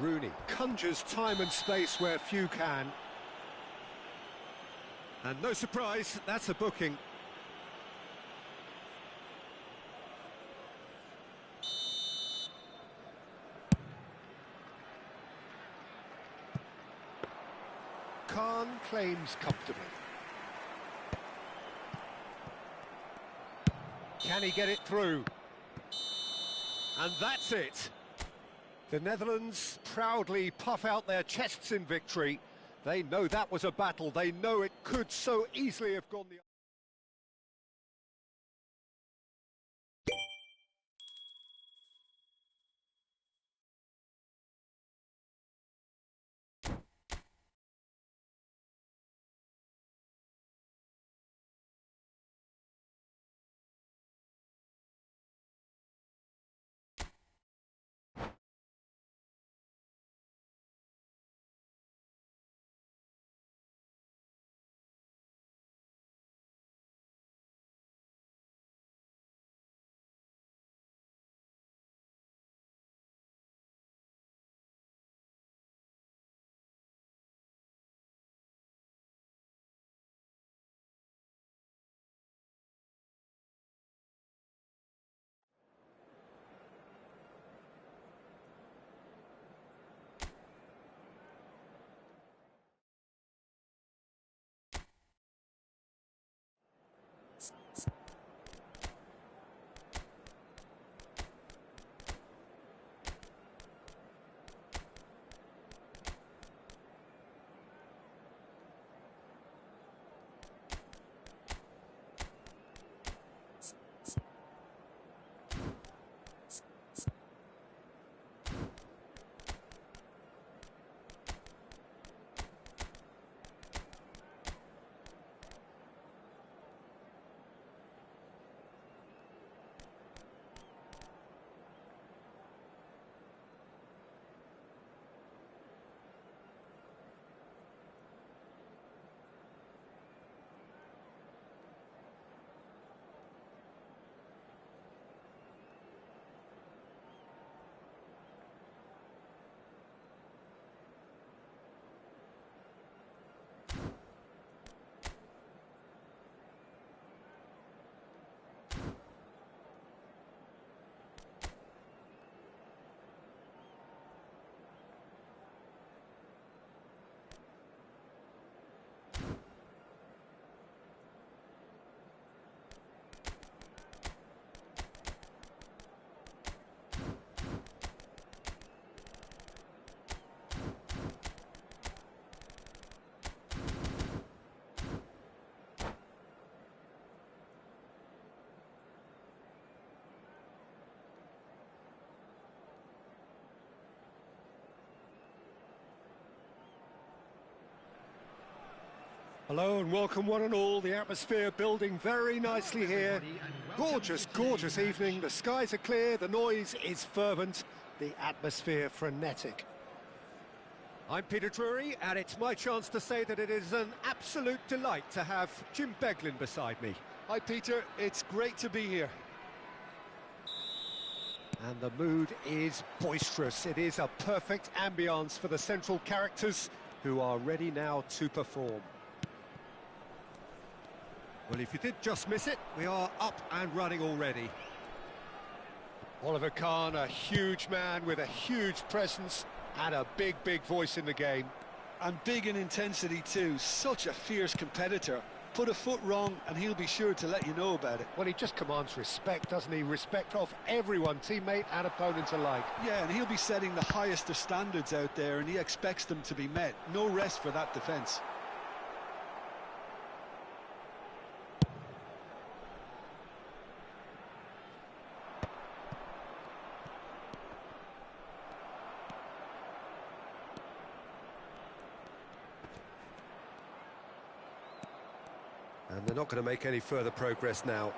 Rooney conjures time and space where few can. And no surprise, that's a booking. Khan claims comfortably. Can he get it through? And that's it. The Netherlands proudly puff out their chests in victory. They know that was a battle. They know it could so easily have gone the Hello and welcome one and all. The atmosphere building very nicely here. Gorgeous, gorgeous evening. The skies are clear, the noise is fervent, the atmosphere frenetic. I'm Peter Drury, and it's my chance to say that it is an absolute delight to have Jim Beglin beside me. Hi Peter, it's great to be here. And the mood is boisterous. It is a perfect ambience for the central characters who are ready now to perform. Well, if you did just miss it, we are up and running already. Oliver Kahn, a huge man with a huge presence and a big, big voice in the game. And big in intensity too, such a fierce competitor. Put a foot wrong and he'll be sure to let you know about it. Well, he just commands respect, doesn't he? Respect of everyone, teammate and opponent alike. Yeah, and he'll be setting the highest of standards out there, and he expects them to be met. No rest for that defence. And they're not going to make any further progress now.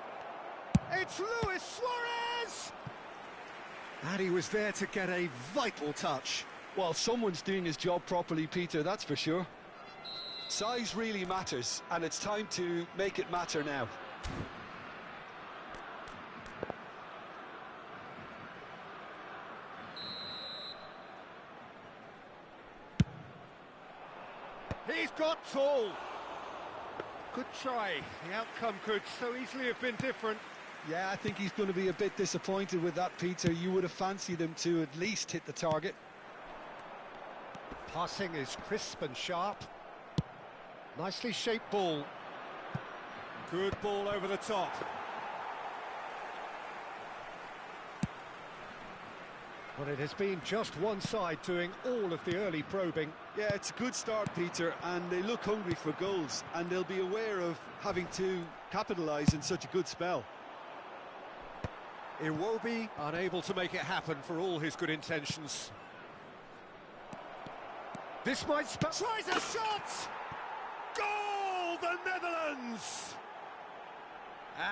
It's Luis Suarez! And he was there to get a vital touch. Well, someone's doing his job properly, Peter, that's for sure. Size really matters, and it's time to make it matter now. He's got tall. Good try. The outcome could so easily have been different. Yeah, I think he's going to be a bit disappointed with that, Peter. You would have fancied him to at least hit the target. Passing is crisp and sharp. Nicely shaped ball. Good ball over the top. Well, it has been just one side doing all of the early probing. Yeah, it's a good start, Peter, and they look hungry for goals, and they'll be aware of having to capitalise in such a good spell. Iwobi unable to make it happen for all his good intentions. This might tries a shot! Goal, the Netherlands!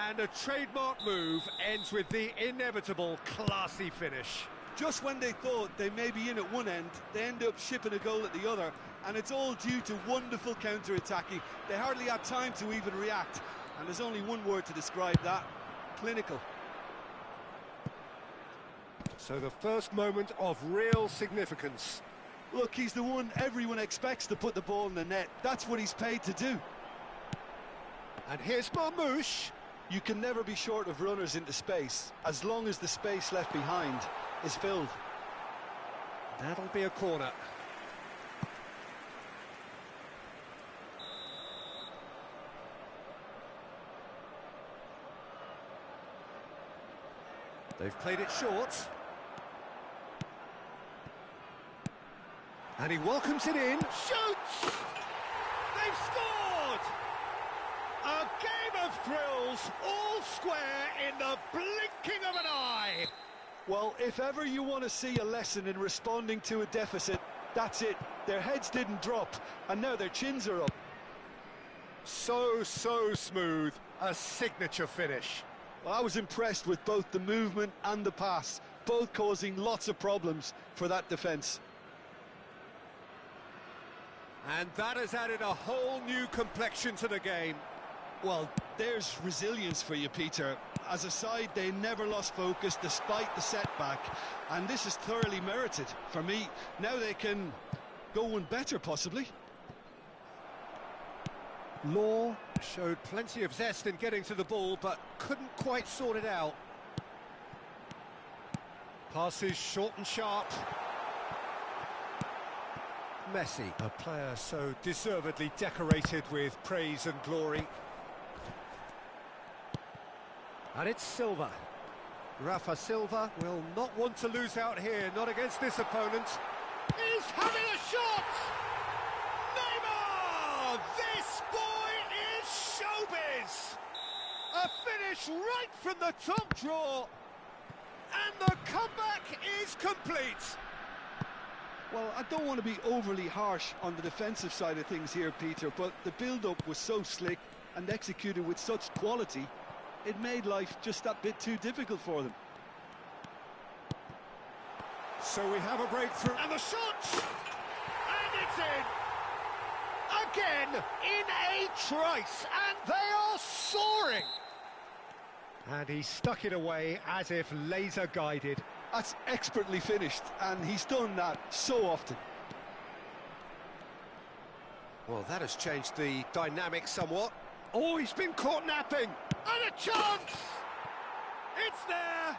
And a trademark move ends with the inevitable classy finish. Just when they thought they may be in at one end, they end up shipping a goal at the other, and it's all due to wonderful counter-attacking. They hardly had time to even react, and there's only one word to describe that: clinical. So the first moment of real significance. Look, he's the one everyone expects to put the ball in the net. That's what he's paid to do. And here's Marmouche. You can never be short of runners into space, as long as the space left behind is filled. That'll be a corner. They've played it short. And he welcomes it in. Shoots! They've scored! A game of thrills, all square in the blinking of an eye. Well, if ever you want to see a lesson in responding to a deficit, that's it. Their heads didn't drop, and now their chins are up. So smooth. A signature finish. Well, I was impressed with both the movement and the pass, both causing lots of problems for that defence. And that has added a whole new complexion to the game. Well, there's resilience for you, Peter. As a side, they never lost focus despite the setback, and this is thoroughly merited for me. Now they can go one better, possibly. Law showed plenty of zest in getting to the ball, but couldn't quite sort it out. Passes short and sharp. Messi, a player so deservedly decorated with praise and glory. And it's Silva. Rafa Silva will not want to lose out here, not against this opponent. He's having a shot! Neymar! This boy is showbiz! A finish right from the top draw, and the comeback is complete. Well, I don't want to be overly harsh on the defensive side of things here, Peter, but the build-up was so slick and executed with such quality, it made life just that bit too difficult for them. So we have a breakthrough, and the shot! And it's in! Again, in a trice, and they are soaring! And he stuck it away as if laser-guided. That's expertly finished, and he's done that so often. Well, that has changed the dynamic somewhat. Oh, he's been caught napping! And a chance! It's there!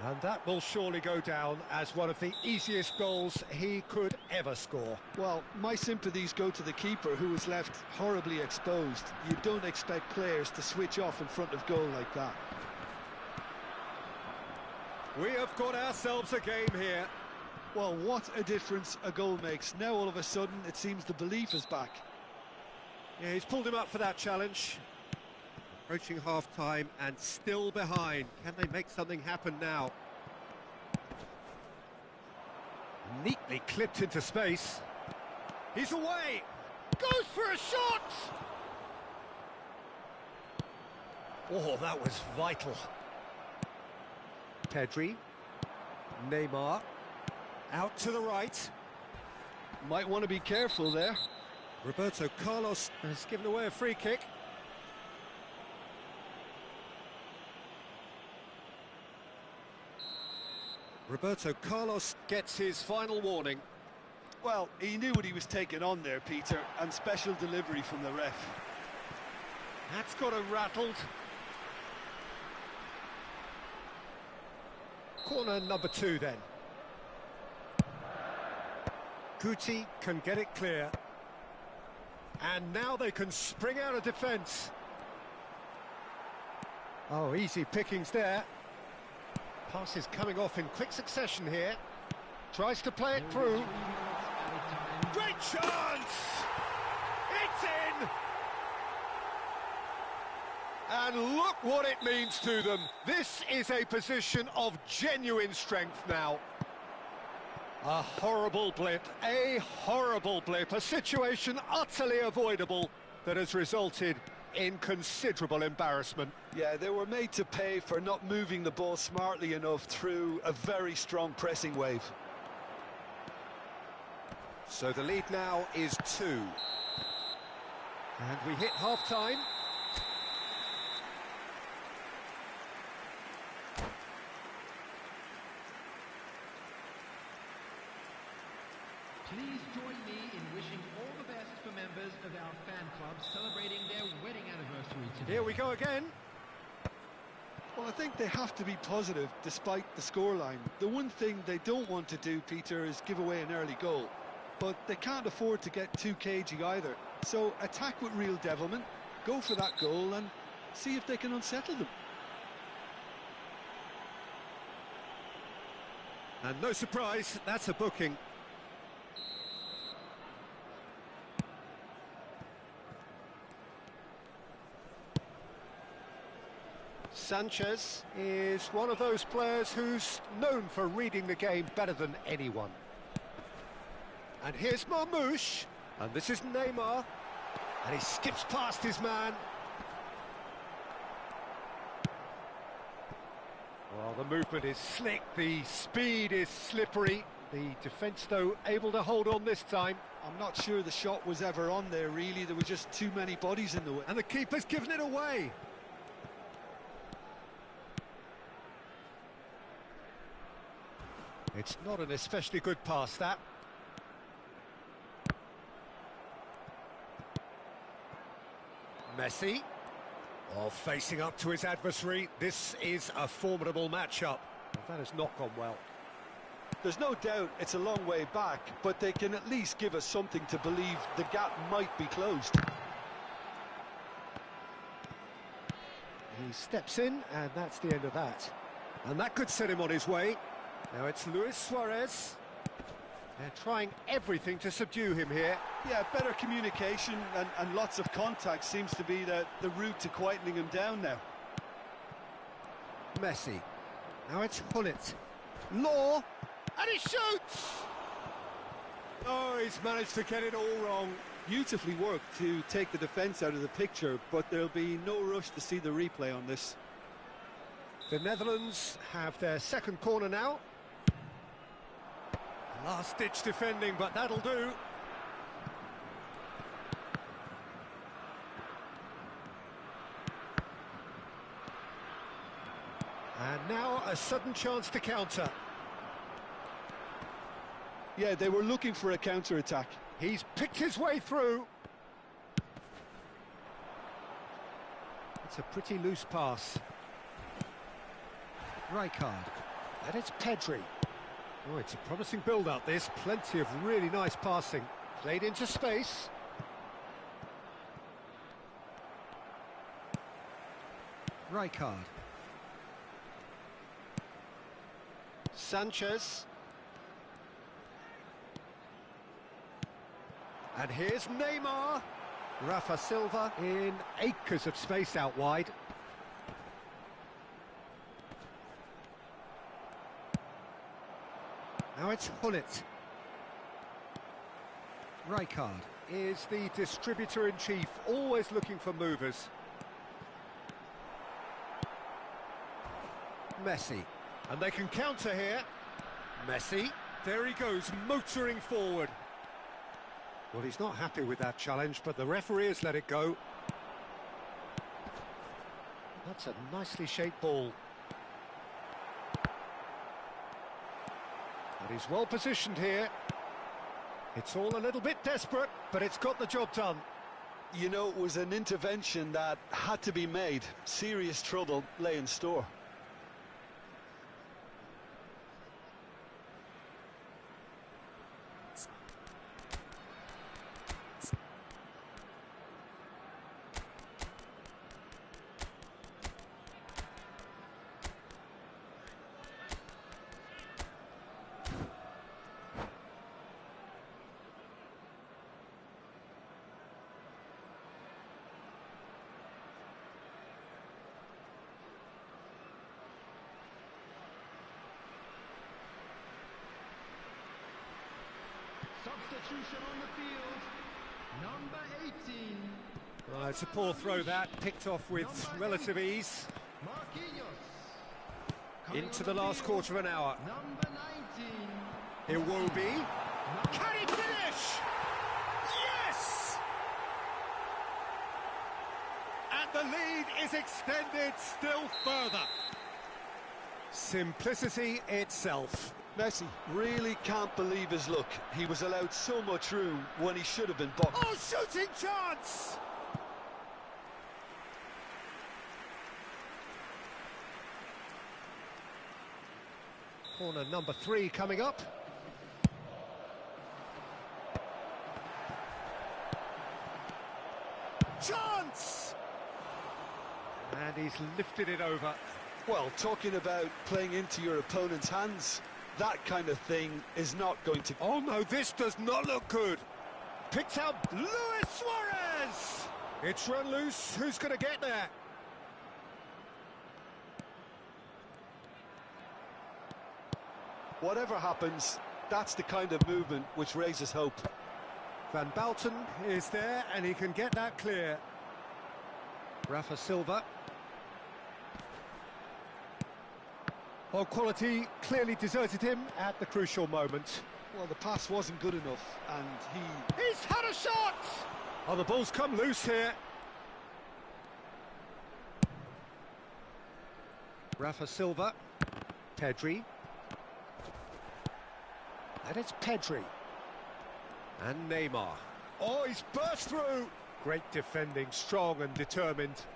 And that will surely go down as one of the easiest goals he could ever score. Well, my sympathies go to the keeper, who was left horribly exposed. You don't expect players to switch off in front of goal like that. We have got ourselves a game here. Well, what a difference a goal makes. Now all of a sudden it seems the belief is back. Yeah, he's pulled him up for that challenge. Approaching half-time and still behind. Can they make something happen now? Neatly clipped into space. He's away! Goes for a shot! Oh, that was vital. Pedri. Neymar. Out to the right. Might want to be careful there. Roberto Carlos has given away a free kick. Roberto Carlos gets his final warning. Well, he knew what he was taking on there, Peter, and special delivery from the ref. That's got him rattled. Corner number 2 then. Guti can get it clear. And now they can spring out of defence. Oh, easy pickings there. Passes coming off in quick succession here. Tries to play it through. Great chance! It's in! And look what it means to them. This is a position of genuine strength now. A horrible blip, a situation utterly avoidable that has resulted in considerable embarrassment. Yeah, they were made to pay for not moving the ball smartly enough through a very strong pressing wave. So the lead now is 2. And we hit half-time. Please join me in wishing all the best for members of our fan club celebrating their wedding anniversary today. Here we go again. Well, I think they have to be positive despite the scoreline. The one thing they don't want to do, Peter, is give away an early goal. But they can't afford to get too cagey either. So attack with real devilment, go for that goal and see if they can unsettle them. And no surprise, that's a booking. Sanchez is one of those players who's known for reading the game better than anyone. And here's Marmoush, and this is Neymar, and he skips past his man. Well, the movement is slick, the speed is slippery. The defence, though, able to hold on this time. I'm not sure the shot was ever on there, really. There were just too many bodies in the way. And the keeper's given it away. It's not an especially good pass, that. Messi. Oh, facing up to his adversary. This is a formidable matchup. Well, that has not gone well. There's no doubt it's a long way back, but they can at least give us something to believe the gap might be closed. He steps in, and that's the end of that. And that could set him on his way. Now it's Luis Suarez. They're trying everything to subdue him here. Yeah, better communication and lots of contact seems to be the route to quietening him down now. Messi. Now it's Hullet. Law. And he shoots! Oh, he's managed to get it all wrong. Beautifully worked to take the defence out of the picture, but there'll be no rush to see the replay on this. The Netherlands have their second corner now. Last-ditch defending, but that'll do. And now a sudden chance to counter. Yeah, they were looking for a counter-attack. He's picked his way through. It's a pretty loose pass. Rijkaard. And it's Pedri. Oh, it's a promising build-up, this. Plenty of really nice passing. Played into space. Rijkaard. Sanchez. And here's Neymar. Rafa Silva in acres of space out wide. Now it's Hullet. Rijkaard is the distributor-in-chief, always looking for movers. Messi. And they can counter here. Messi. There he goes, motoring forward. Well, he's not happy with that challenge, but the referee has let it go. That's a nicely shaped ball. And he's well positioned here. It's all a little bit desperate, but it's got the job done. You know, it was an intervention that had to be made. Serious trouble lay in store. Substitution on the field, number 18. Well, it's a poor throw that, picked off with relative ease. Marquinhos. Into the last quarter of an hour. Number 19. Iwobi. Can he finish? Yes! And the lead is extended still further. Simplicity itself. Messi really can't believe his luck. He was allowed so much room when he should have been boxed. Oh, shooting chance! Corner number 3 coming up. Chance! And he's lifted it over. Well, talking about playing into your opponent's hands, that kind of thing is not going to... Oh no, this does not look good. Picked out Luis Suarez. It's run loose. Who's going to get there? Whatever happens, that's the kind of movement which raises hope. Van Bouten is there and he can get that clear. Rafa Silva. Well, quality clearly deserted him at the crucial moment. Well, the pass wasn't good enough, and He's had a shot! Oh, the ball's come loose here. Rafa Silva. Pedri. And it's Pedri. And Neymar. Oh, he's burst through! Great defending, strong and determined.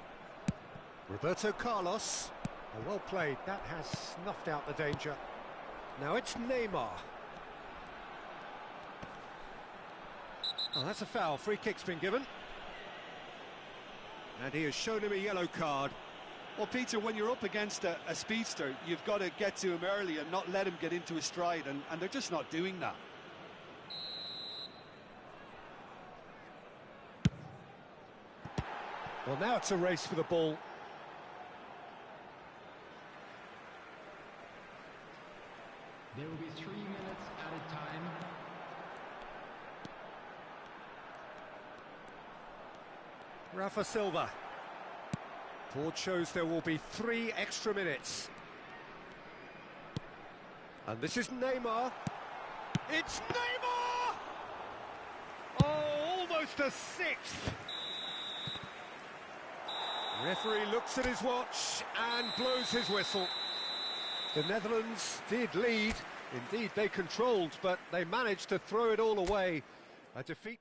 Roberto Carlos. Oh, well played, that has snuffed out the danger. Now it's Neymar. Oh, that's a foul, free kick's been given. And he has shown him a yellow card. well, Peter, when you're up against a speedster, you've got to get to him early and not let him get into his stride, and they're just not doing that. Well, now it's a race for the ball. There will be 3 minutes Rafa Silva. Board shows there will be 3 extra minutes. And this is Neymar. It's Neymar! Oh, almost a 6th. Referee looks at his watch and blows his whistle. The Netherlands did lead. Indeed, they controlled, but they managed to throw it all away. A defeat.